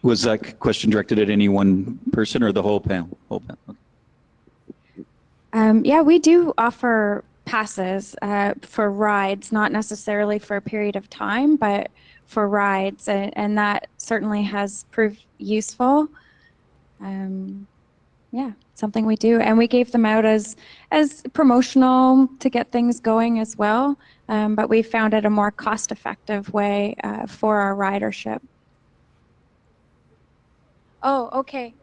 Speaker 1: Was that question directed at any one person or the whole panel? Okay.
Speaker 2: Yeah, we do offer passes for rides, not necessarily for a period of time, but for rides, and that certainly has proved useful. Yeah, something we do, and we gave them out as promotional to get things going as well, but we found it a more cost-effective way for our ridership. Oh, okay.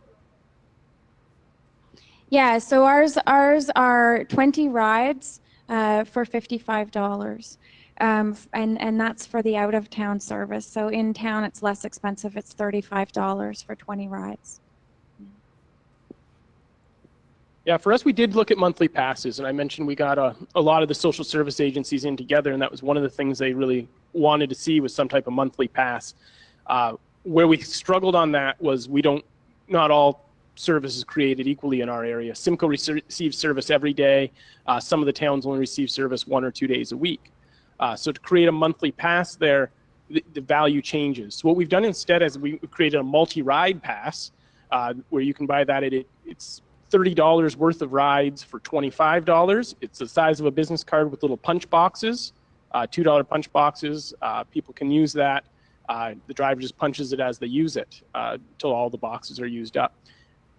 Speaker 2: Yeah, so ours are 20 rides for $55, and that's for the out-of-town service. So in town, it's less expensive. It's $35 for 20 rides.
Speaker 3: Yeah, for us, we did look at monthly passes, and I mentioned we got a lot of the social service agencies in together, and that was one of the things they really wanted to see was some type of monthly pass. Where we struggled on that was not all service is created equally in our area. Simcoe receives service every day. Some of the towns only receive service 1 or 2 days a week. So to create a monthly pass there, the value changes. So what we've done instead is we created a multi-ride pass where you can buy that it's $30 worth of rides for $25. It's the size of a business card with little punch boxes, $2 punch boxes. People can use that. The driver just punches it as they use it until all the boxes are used up.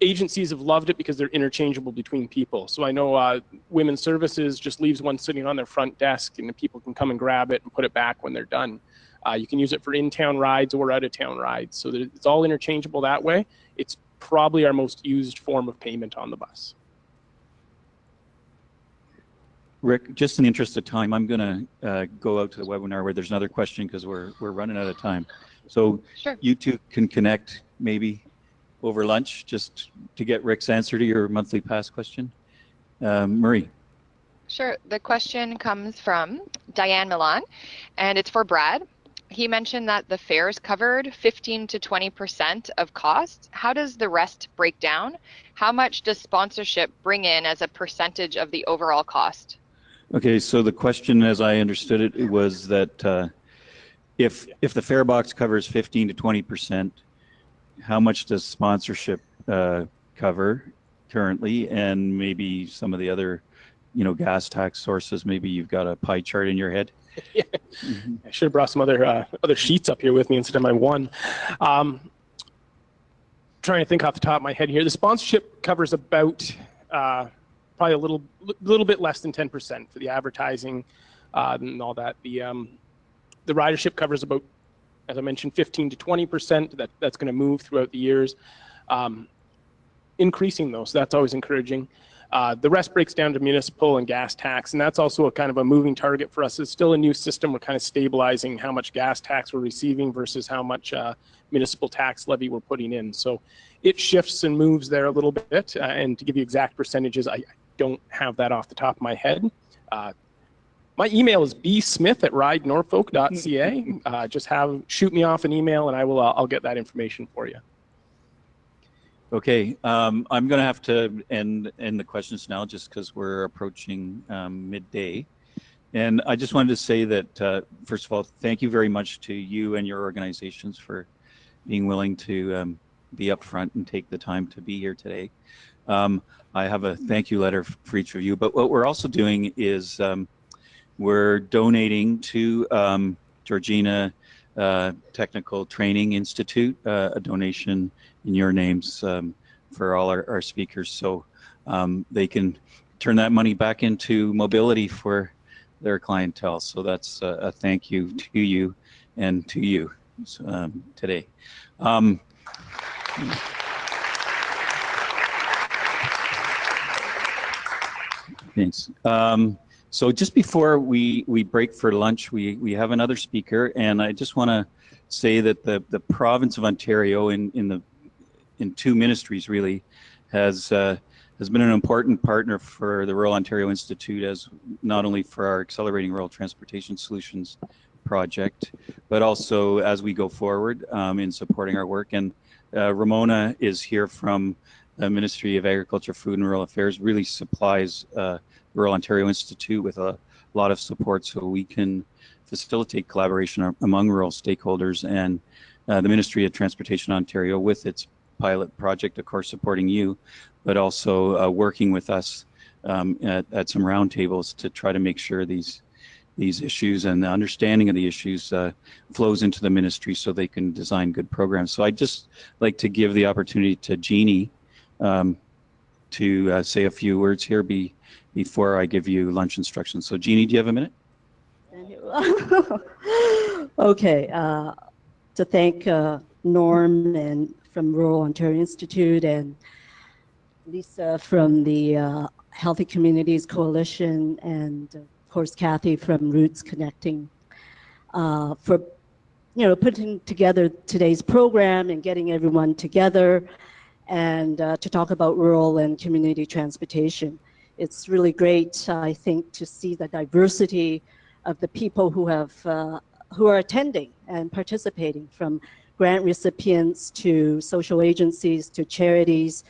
Speaker 3: Agencies have loved it because they're interchangeable between people. So I know Women's Services just leaves one sitting on their front desk and the people can come and grab it and put it back when they're done. You can use it for in-town rides or out-of-town rides. So it's all interchangeable that way. It's probably our most used form of payment on the bus.
Speaker 1: Rick, just in the interest of time, I'm going to go out to the webinar where there's another question because we're running out of time. So
Speaker 6: Sure.
Speaker 1: you two can connect maybe over lunch just to get Rick's answer to your monthly pass question. Marie.
Speaker 6: Sure. The question comes from Diane Milan, and it's for Brad. He mentioned that the fares covered 15 to 20% of costs. How does the rest break down? How much does sponsorship bring in as a percentage of the overall cost?
Speaker 1: Okay, so the question, as I understood it, it was that if the fare box covers 15 to 20%, how much does sponsorship cover currently, and maybe some of the other, gas tax sources? Maybe you've got a pie chart in your head.
Speaker 3: Yeah. I should have brought some other sheets up here with me instead of my one. Trying to think off the top of my head here. The sponsorship covers about probably a little bit less than 10% for the advertising and all that. The ridership covers about, as I mentioned, 15 to 20%. That's going to move throughout the years. Increasing those, so that's always encouraging. The rest breaks down to municipal and gas tax, and that's also a kind of a moving target for us. It's still a new system. We're kind of stabilizing how much gas tax we're receiving versus how much municipal tax levy we're putting in. So it shifts and moves there a little bit. And to give you exact percentages, I don't have that off the top of my head. My email is bsmith@ridenorfolk.ca. Just shoot me off an email, and I'll get that information for you.
Speaker 1: Okay, I'm going to have to end the questions now just because we're approaching midday. And I just wanted to say that, first of all, thank you very much to you and your organizations for being willing to be up front and take the time to be here today. I have a thank you letter for each of you, but what we're also doing is we're donating to Georgina Technical Training Institute, a donation in your names for all our speakers, so they can turn that money back into mobility for their clientele. So that's a thank you to you and to you today. Thanks. So just before we break for lunch, we have another speaker, and I just want to say that the province of Ontario in two ministries really has been an important partner for the Rural Ontario Institute, as not only for our Accelerating Rural Transportation Solutions project, but also as we go forward in supporting our work. And Ramona is here from the Ministry of Agriculture, Food and Rural Affairs, really supplies the Rural Ontario Institute with a lot of support so we can facilitate collaboration among rural stakeholders, and the Ministry of Transportation Ontario with its pilot project, of course, supporting you, but also working with us at some roundtables to try to make sure these issues and the understanding of the issues flows into the ministry so they can design good programs. So I'd just like to give the opportunity to Jeannie to say a few words here before I give you lunch instructions. So Jeannie, do you have a minute?
Speaker 8: Okay, to thank Norm and from Rural Ontario Institute and Lisa from the Healthy Communities Coalition, and of course Kathy from Roots Connecting for putting together today's program and getting everyone together and to talk about rural and community transportation. It's really great, I think, to see the diversity of the people who are attending and participating, from grant recipients to social agencies, to charities,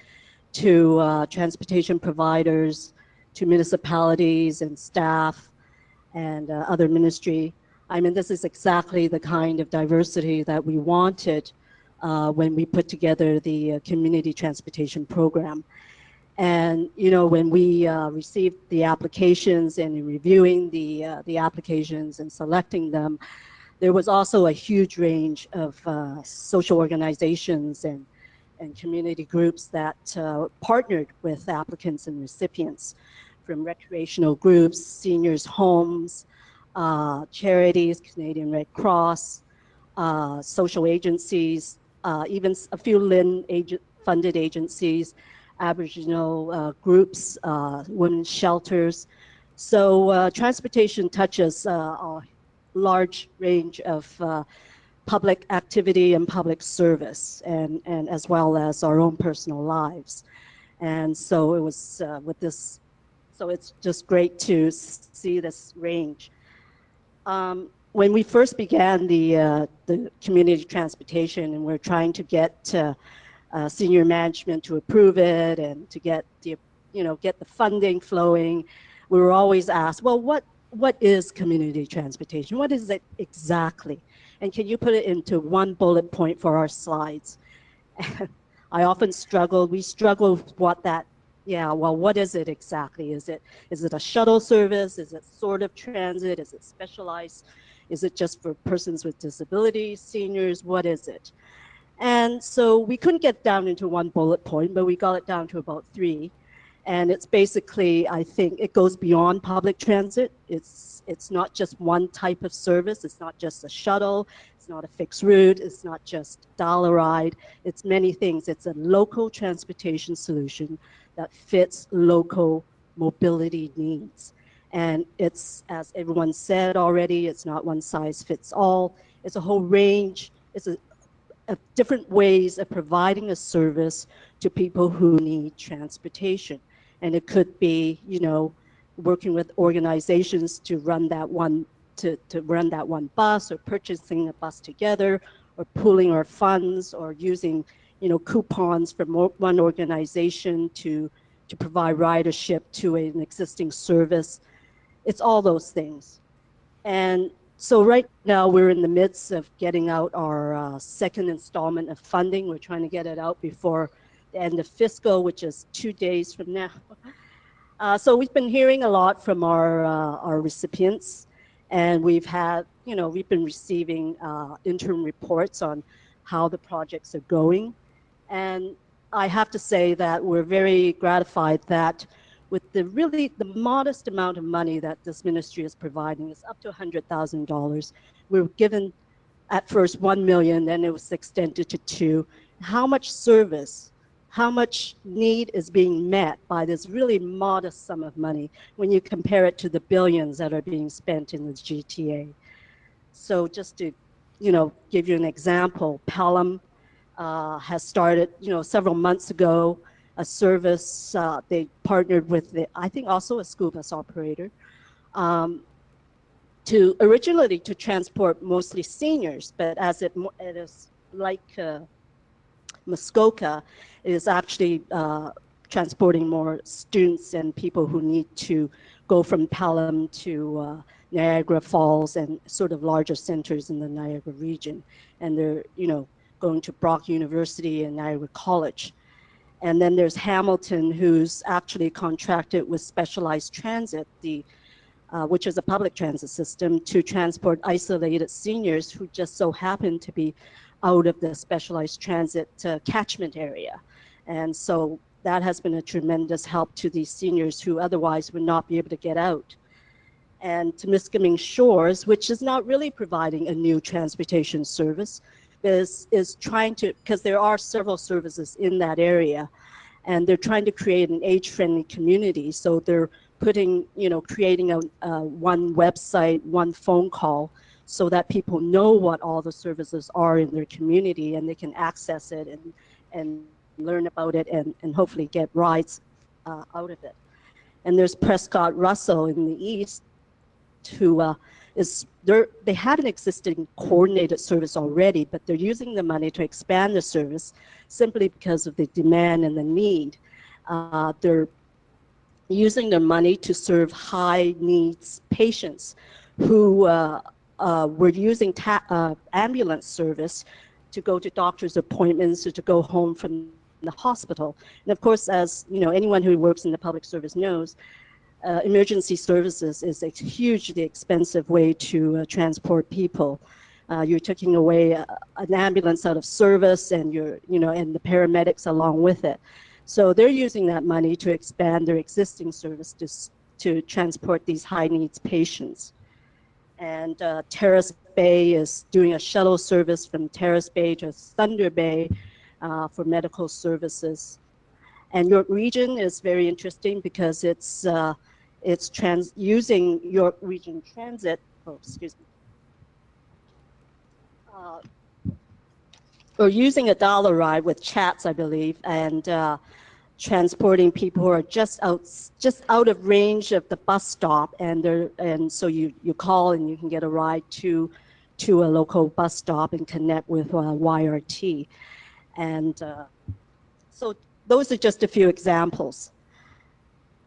Speaker 8: to transportation providers, to municipalities and staff and other ministry. I mean, this is exactly the kind of diversity that we wanted when we put together the community transportation program. And, you know, when we received the applications and in reviewing the applications and selecting them, there was also a huge range of social organizations and community groups that partnered with applicants and recipients, from recreational groups, seniors' homes, charities, Canadian Red Cross, social agencies, even a few funded agencies, Aboriginal groups, women's shelters. So transportation touches a large range of public activity and public service, and as well as our own personal lives. And so it was with this, so it's just great to see this range. When we first began the community transportation, and we're trying to get senior management to approve it and to get the, you know, get the funding flowing, we were always asked, well, what is community transportation? What is it exactly? And can you put it into one bullet point for our slides? I often struggle, we struggle with what that, yeah, well, what is it exactly? Is it a shuttle service? Is it sort of transit? Is it specialized? Is it just for persons with disabilities, seniors? What is it? And so we couldn't get down into one bullet point, but we got it down to about 3. And it's basically, I think it goes beyond public transit. It's not just one type of service. It's not just a shuttle. It's not a fixed route. It's not just dial-a-ride. It's many things. It's a local transportation solution that fits local mobility needs. And it's, as everyone said already, it's not one size fits all. It's a whole range. It's a different ways of providing a service to people who need transportation. And it could be, you know, working with organizations to run that one, to run that one bus, or purchasing a bus together, or pooling our funds, or using, you know, coupons from one organization to provide ridership to an existing service. It's all those things. And so right now we're in the midst of getting out our second installment of funding. We're trying to get it out before the end of fiscal, which is 2 days from now. So we've been hearing a lot from our recipients, and we've had, you know, we've been receiving interim reports on how the projects are going. And I have to say that we're very gratified that with the modest amount of money that this ministry is providing, is up to $100,000. We were given at first 1 million, then it was extended to 2. How much service, how much need is being met by this really modest sum of money when you compare it to the billions that are being spent in the GTA? So just to, you know, give you an example, Pelham has started, you know, several months ago, a service. They partnered with, I think also a school bus operator, to originally to transport mostly seniors, but as it is like Muskoka, it is actually transporting more students and people who need to go from Pelham to Niagara Falls and sort of larger centers in the Niagara region. And they're, you know, going to Brock University and Niagara College. And then there's Hamilton, who's actually contracted with Specialized Transit, which is a public transit system, to transport isolated seniors who just so happen to be out of the Specialized Transit catchment area. And so that has been a tremendous help to these seniors who otherwise would not be able to get out. And Temiskaming Shores, which is not really providing a new transportation service, is trying to, because there are several services in that area, and they're trying to create an age-friendly community. So they're putting, you know, creating a one website, one phone call, so that people know what all the services are in their community, and they can access it and learn about it, and hopefully get rides out of it. And there's Prescott Russell in the east, who is they have an existing coordinated service already, but they're using the money to expand the service simply because of the demand and the need. They're using their money to serve high needs patients who were using ambulance service to go to doctor's appointments or to go home from the hospital. And of course, as you know, anyone who works in the public service knows, emergency services is a hugely expensive way to transport people. You're taking away an ambulance out of service, and and the paramedics along with it. So they're using that money to expand their existing service to transport these high needs patients. And Terrace Bay is doing a shuttle service from Terrace Bay to Thunder Bay for medical services. And York Region is very interesting because it's using York Region Transit. Oh, excuse me. Or using a dollar ride with chats, I believe, and transporting people who are just out of range of the bus stop, and so you call and you can get a ride to a local bus stop and connect with YRT. And so those are just a few examples.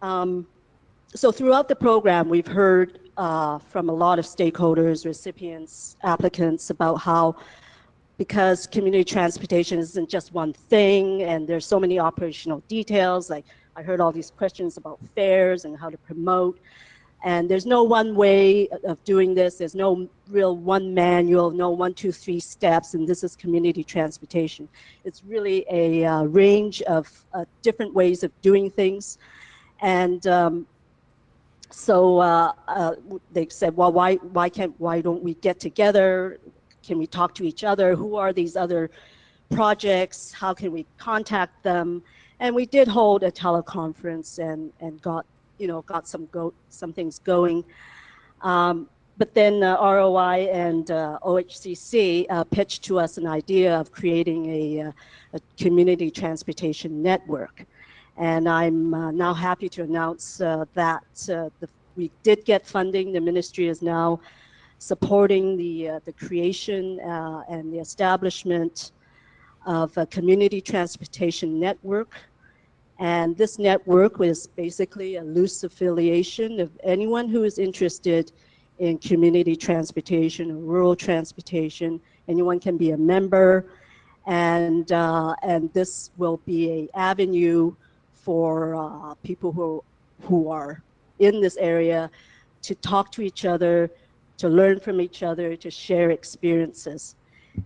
Speaker 8: So throughout the program, we've heard from a lot of stakeholders, recipients, applicants about how, because community transportation isn't just one thing, and there's so many operational details, like I heard all these questions about fares and how to promote, and there's no one way of doing this. There's no real one manual, no 1, 2, 3 steps, and this is community transportation. It's really a range of different ways of doing things. And so they said, well, why don't we get together? Can we talk to each other? Who are these other projects? How can we contact them? And we did hold a teleconference and got some things going. But then ROI and OHCC pitched to us an idea of creating a community transportation network. And I'm now happy to announce that we did get funding. The ministry is now supporting the creation and the establishment of a community transportation network. And this network was basically a loose affiliation of anyone who is interested in community transportation or rural transportation. Anyone can be a member, and this will be an avenue for people who are in this area to talk to each other, to learn from each other, to share experiences.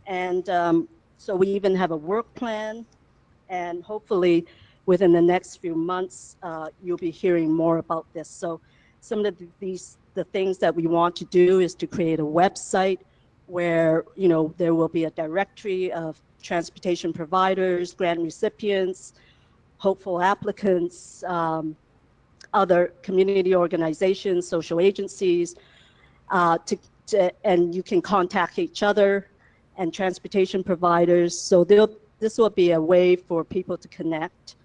Speaker 8: And so we even have a work plan, and hopefully within the next few months, you'll be hearing more about this. So some of the things that we want to do is to create a website where, there will be a directory of transportation providers, grant recipients, hopeful applicants, other community organizations, social agencies, and you can contact each other and transportation providers. So this will be a way for people to connect.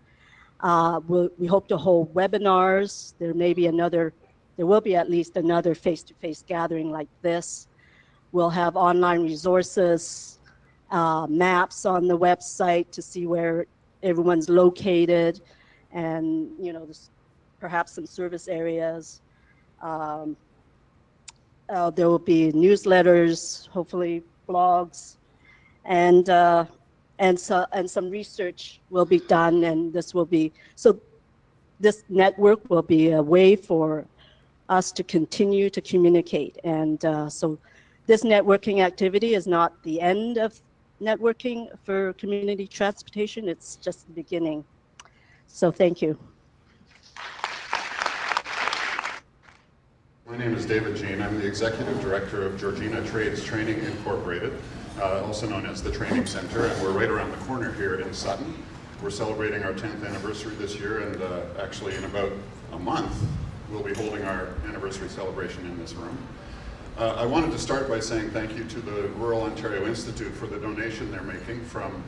Speaker 8: We hope to hold webinars. There will be at least another face-to-face gathering like this. We'll have online resources, maps on the website to see where everyone's located, and perhaps some service areas. There will be newsletters, hopefully blogs, and some research will be done, and this network will be a way for us to continue to communicate. And so this networking activity is not the end of networking for community transportation, it's just the beginning. So thank you.
Speaker 9: My name is David Jean. I'm the Executive Director of Georgina Trades Training Incorporated, also known as the Training Center, and we're right around the corner here in Sutton. We're celebrating our 10th anniversary this year, and actually in about a month, we'll be holding our anniversary celebration in this room. I wanted to start by saying thank you to the Rural Ontario Institute for the donation they're making from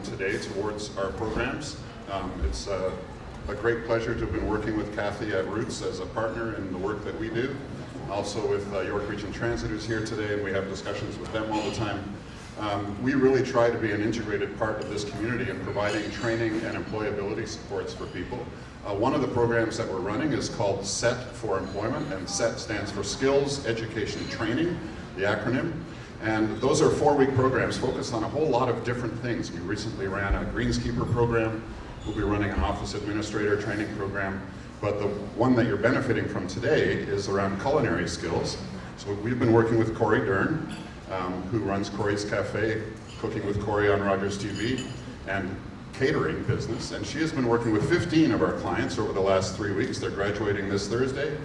Speaker 9: today towards our programs. It's a great pleasure to have been working with Kathy at Roots as a partner in the work that we do. also with York Region Transit who's here today, and we have discussions with them all the time. We really try to be an integrated part of this community in providing training and employability supports for people. One of the programs that we're running is called SET for Employment, and SET stands for Skills, Education, Training, the acronym. And those are 4-week programs focused on a whole lot of different things. We recently ran a greenskeeper program. We'll be running an office administrator training program. But the one that you're benefiting from today is around culinary skills. So we've been working with Corey Dern, who runs Corey's Cafe, Cooking with Corey on Rogers TV, and catering business. And she has been working with 15 of our clients over the last 3 weeks. They're graduating this Thursday.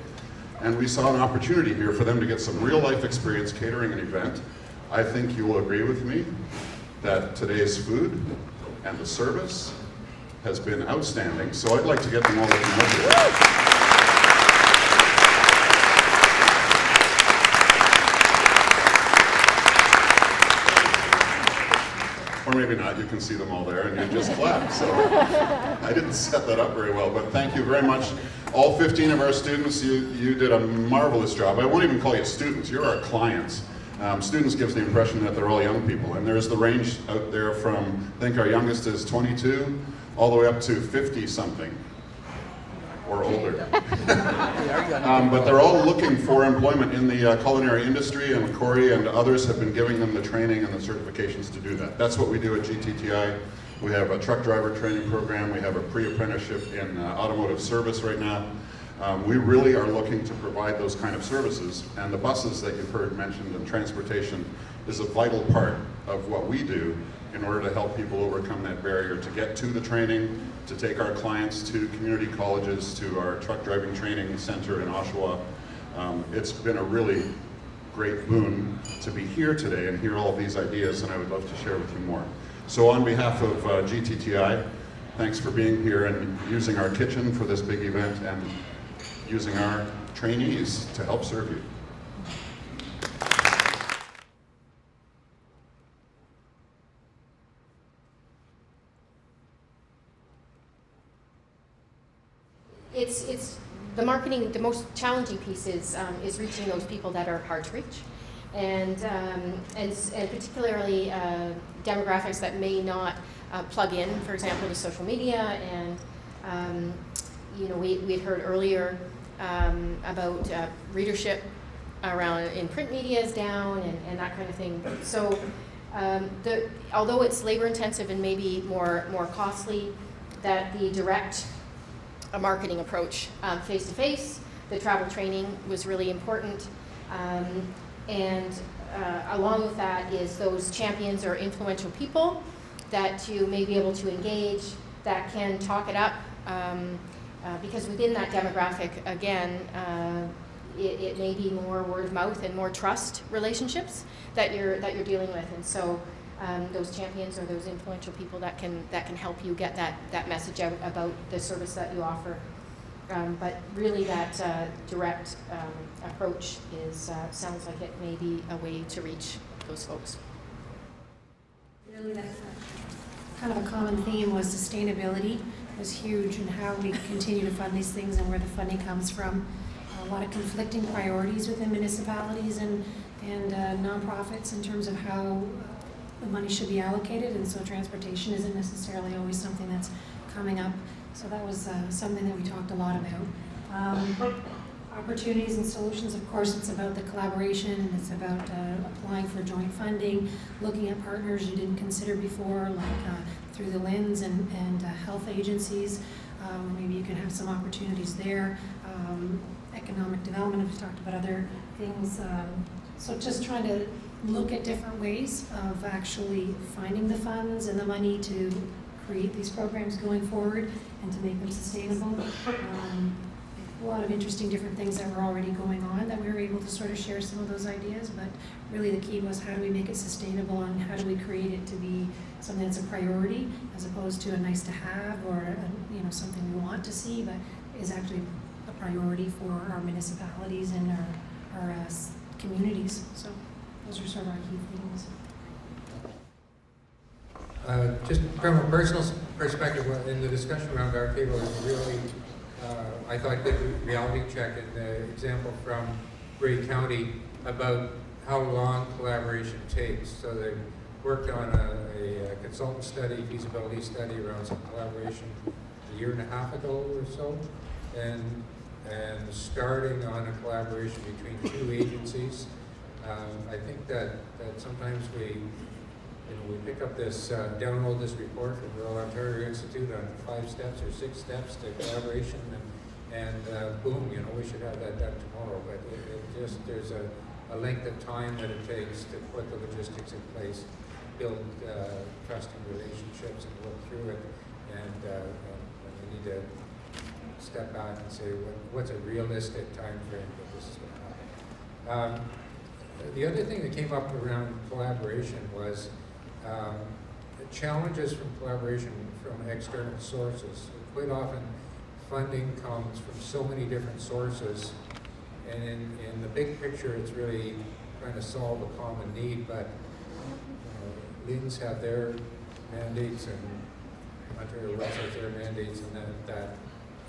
Speaker 9: And we saw an opportunity here for them to get some real life experience catering an event. I think you will agree with me that today's food and the service has been outstanding. So I'd like to get them all to come out here. Or maybe not, you can see them all there and you just clap. So I didn't set that up very well, but thank you very much. All 15 of our students, you did a marvelous job. I won't even call you students, you're our clients. Students gives the impression that they're all young people, and there's the range out there from, I think our youngest is 22, all the way up to 50 something, or older. But they're all looking for employment in the culinary industry, and Corey and others have been giving them the training and the certifications to do that. That's what we do at GTTI. We have a truck driver training program. We have a pre-apprenticeship in automotive service right now. We really are looking to provide those kind of services, and the buses that you've heard mentioned and transportation is a vital part of what we do in order to help people overcome that barrier to get to the training, to take our clients to community colleges, to our truck driving training center in Oshawa. It's been a really great boon to be here today and hear all of these ideas, and I would love to share with you more. So on behalf of GTTI, thanks for being here and using our kitchen for this big event and using our trainees to help serve you.
Speaker 10: It's the marketing. The most challenging piece is reaching those people that are hard to reach, and particularly demographics that may not plug in, for example, to social media. And you know, we had heard earlier about readership around in print media is down and that kind of thing. So although it's labor intensive and maybe more costly, that the direct marketing approach, face to face, the travel training was really important, and along with that is those champions or influential people that you may be able to engage that can talk it up. Because within that demographic, again, it may be more word of mouth and more trust relationships that you're dealing with, and so those champions or those influential people that can help you get that message out about the service that you offer. But really, that direct approach sounds like it may be a way to reach those folks.
Speaker 11: Really, that's kind of a common theme was sustainability was huge, and how we continue to fund these things and where the funding comes from. A lot of conflicting priorities within municipalities and nonprofits in terms of how the money should be allocated, and so transportation isn't necessarily always something that's coming up. So that was something that we talked a lot about. Opportunities and solutions, of course, it's about the collaboration, and it's about applying for joint funding, looking at partners you didn't consider before, like through the lens and health agencies. Maybe you can have some opportunities there. Economic development, we've talked about other things. So just trying to look at different ways of actually finding the funds and the money to create these programs going forward and to make them sustainable. A lot of interesting different things that were already going on that we were able to sort of share some of those ideas, but really the key was how do we make it sustainable and how do we create it to be something that's a priority as opposed to a nice to have or something we want to see, but is actually a priority for our municipalities and our communities. So those are sort of our key themes.
Speaker 12: Just from a personal perspective, in the discussion around our table is really, I thought, the reality check and the example from Grey County about how long collaboration takes. So they worked on a consultant study, feasibility study around some collaboration a year and a half ago or so, and starting on a collaboration between two agencies. I think that sometimes we pick up this, download this report from the Royal Ontario Institute on 5 steps or 6 steps to collaboration, and boom, we should have that done tomorrow. But it just, there's a length of time that it takes to put the logistics in place, build trusting relationships and work through it, and we need to step back and say, what's a realistic time frame that this is going to happen. The other thing that came up around collaboration was challenges from collaboration from external sources. Quite often, funding comes from so many different sources, and in the big picture, it's really trying to solve a common need, but LINs have their mandates, and Ontario West has their mandates, and that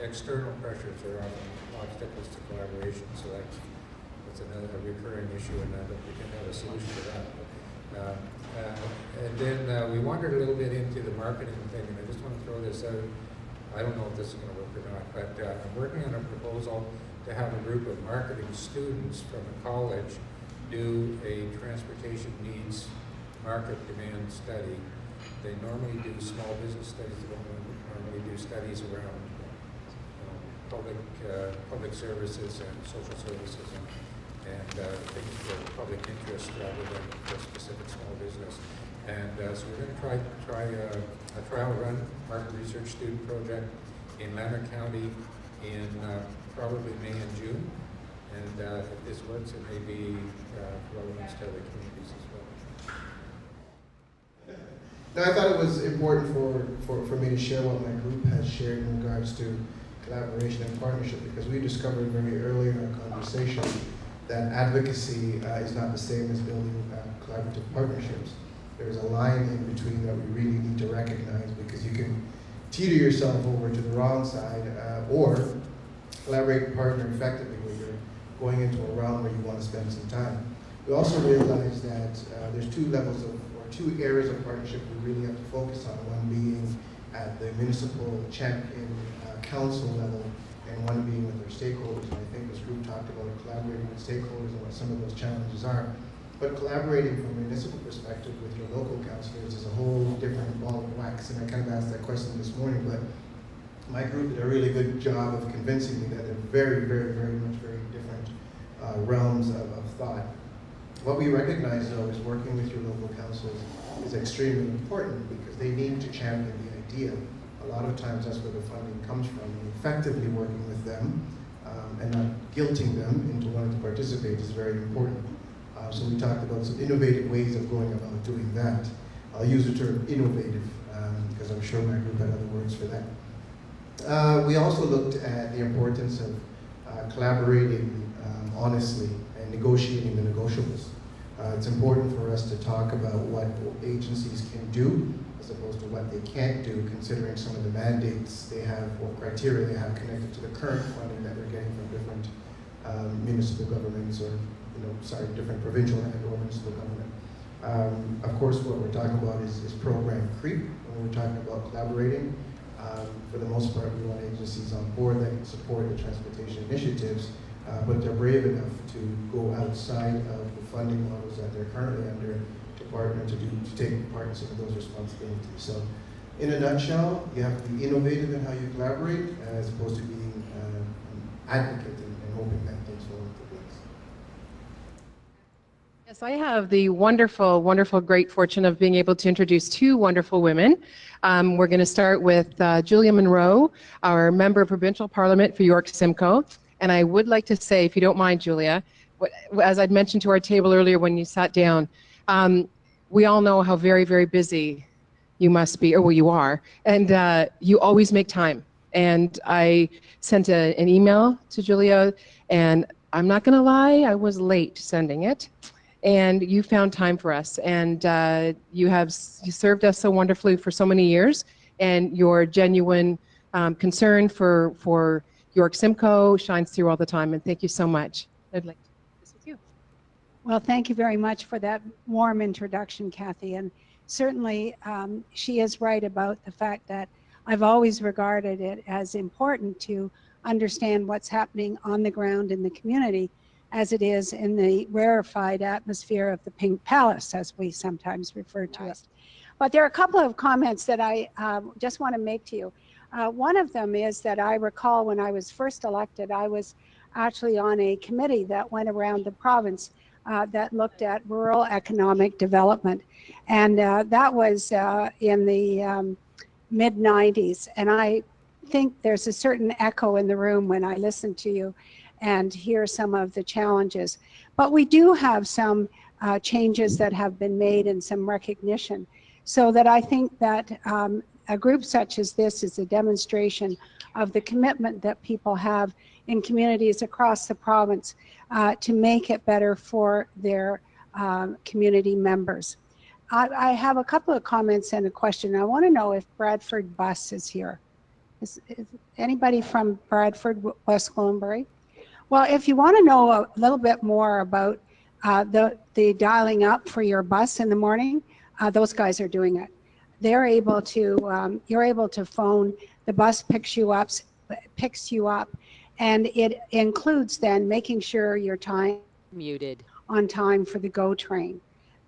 Speaker 12: external pressures are often obstacles to collaboration, so that's another recurring issue, and I don't think we can have a solution to that. And then we wandered a little bit into the marketing thing, and I just want to throw this out. I don't know if this is going to work or not, but I'm working on a proposal to have a group of marketing students from a college do a transportation needs market demand study. They normally do small business studies. They don't normally do studies around public services and social services and things for public interest rather than for specific small business. And so we're going to try a trial run market research student project in Lanark County in probably May and June. And if this works, it may be relevant to other communities as well.
Speaker 5: Now, I thought it was important for me to share what my group has shared in regards to collaboration and partnership, because we discovered very early in our conversation that advocacy is not the same as building collaborative partnerships. There's a line in between that we really need to recognize, because you can teeter yourself over to the wrong side or collaborate and partner effectively where you're going into a realm where you want to spend some time. We also realized that there's two levels of, or two areas of partnership we really have to focus on, one being at the municipal champion council level, and one being with their stakeholders. And I think this group talked about collaborating with stakeholders and what some of those challenges are. But collaborating from a municipal perspective with your local councillors is a whole different ball of wax. And I kind of asked that question this morning, but my group did a really good job of convincing me that they're very, very, very much very different realms of thought. What we recognize, though, is working with your local councils is extremely important, because they need to champion the idea. A lot of times that's where the funding comes from, and effectively working with them and not guilting them into wanting to participate is very important. So we talked about some innovative ways of going about doing that. I'll use the term innovative because I'm sure my group had other words for that. We also looked at the importance of collaborating honestly and negotiating the negotiables. It's important for us to talk about what agencies can do as opposed to what they can't do, considering some of the mandates they have or criteria they have connected to the current funding that they're getting from different municipal governments, or different provincial and or municipal government. Of course, what we're talking about is program creep. When we're talking about collaborating, for the most part, we want agencies on board that can support the transportation initiatives, but they're brave enough to go outside of the funding models that they're currently under to partner to take part in some of those responsibilities. So, in a nutshell, you have to be innovative in how you collaborate, as opposed to being an advocate and hoping that things fall into place.
Speaker 13: Yes, I have the wonderful, wonderful, great fortune of being able to introduce two wonderful women. We're going to start with Julia Monroe, our Member of Provincial Parliament for York Simcoe. And I would like to say, if you don't mind, Julia, as I'd mentioned to our table earlier when you sat down, we all know how very, very busy you must be, or well, you are, and you always make time. And I sent an email to Julia, and I'm not going to lie, I was late sending it. And you found time for us, and you served us so wonderfully for so many years, and your genuine concern for York Simcoe shines through all the time, and thank you so much. I'd like to
Speaker 14: Well, thank you very much for that warm introduction, Kathy. And certainly she is right about the fact that I've always regarded it as important to understand what's happening on the ground in the community as it is in the rarefied atmosphere of the Pink Palace, as we sometimes refer to it. But there are a couple of comments that I just want to make to you. One of them is that I recall when I was first elected, I was actually on a committee that went around the province that looked at rural economic development. And that was in the mid-90s. And I think there's a certain echo in the room when I listen to you and hear some of the challenges. But we do have some changes that have been made and some recognition. So that I think that a group such as this is a demonstration of the commitment that people have in communities across the province to make it better for their community members. I have a couple of comments and a question. I want to know if Bradford Bus is here. Is anybody from Bradford, West Gwillimbury? Well, if you want to know a little bit more about the dialing up for your bus in the morning, those guys are doing it. They're able to, you're able to phone, the bus picks you up, and it includes then making sure your time
Speaker 15: muted
Speaker 14: on time for the GO train.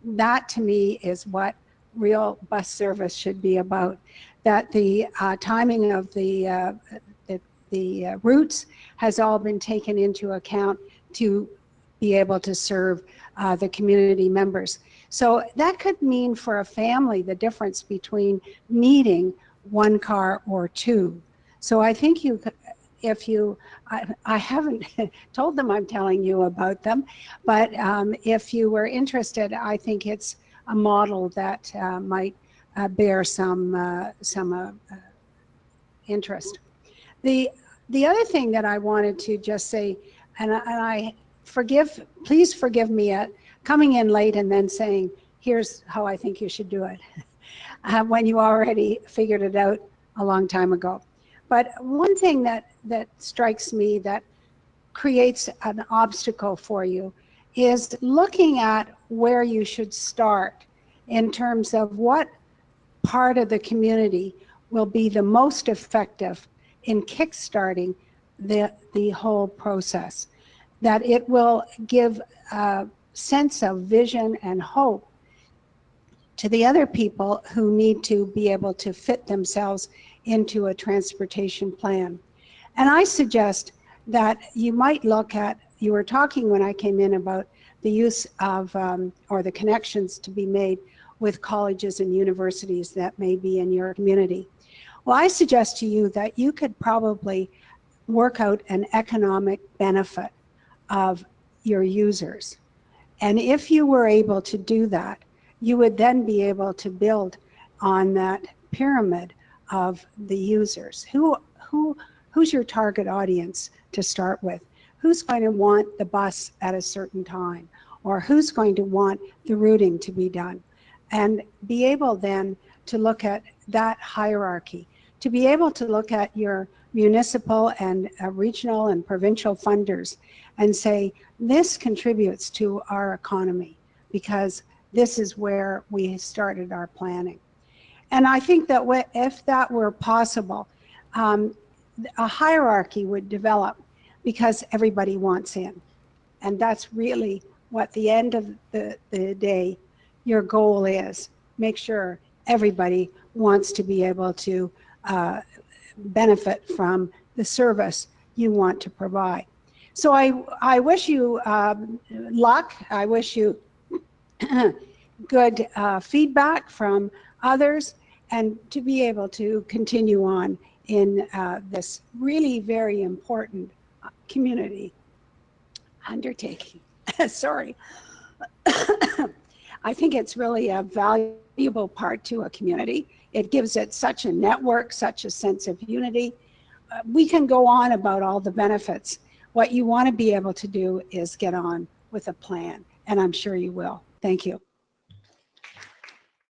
Speaker 14: That to me is what real bus service should be about. That the timing of the routes has all been taken into account to be able to serve the community members. So that could mean for a family the difference between needing one car or two. So I think you, if you, I haven't told them I'm telling you about them, but if you were interested, I think it's a model that might bear some interest. The other thing that I wanted to just say, and I please forgive me at coming in late and then saying, here's how I think you should do it, when you already figured it out a long time ago. But one thing that strikes me that creates an obstacle for you is looking at where you should start in terms of what part of the community will be the most effective in kickstarting the whole process. That it will give a sense of vision and hope to the other people who need to be able to fit themselves into a transportation plan. And I suggest that you might look at, you were talking when I came in about the use of, or the connections to be made with colleges and universities that may be in your community. Well, I suggest to you that you could probably work out an economic benefit of your users. And if you were able to do that, you would then be able to build on that pyramid of the users. Who's your target audience to start with? Who's going to want the bus at a certain time? Or who's going to want the routing to be done? And be able then to look at that hierarchy, to be able to look at your municipal and regional and provincial funders and say, this contributes to our economy because this is where we started our planning. And I think that if that were possible, a hierarchy would develop because everybody wants in. And that's really what the end of the day, your goal is. Make sure everybody wants to be able to benefit from the service you want to provide. So I wish you luck. I wish you good feedback from others and to be able to continue on in this really very important community undertaking. Sorry. I think it's really a valuable part to a community. It gives it such a network, such a sense of unity. We can go on about all the benefits. What you want to be able to do is get on with a plan, and I'm sure you will. Thank you.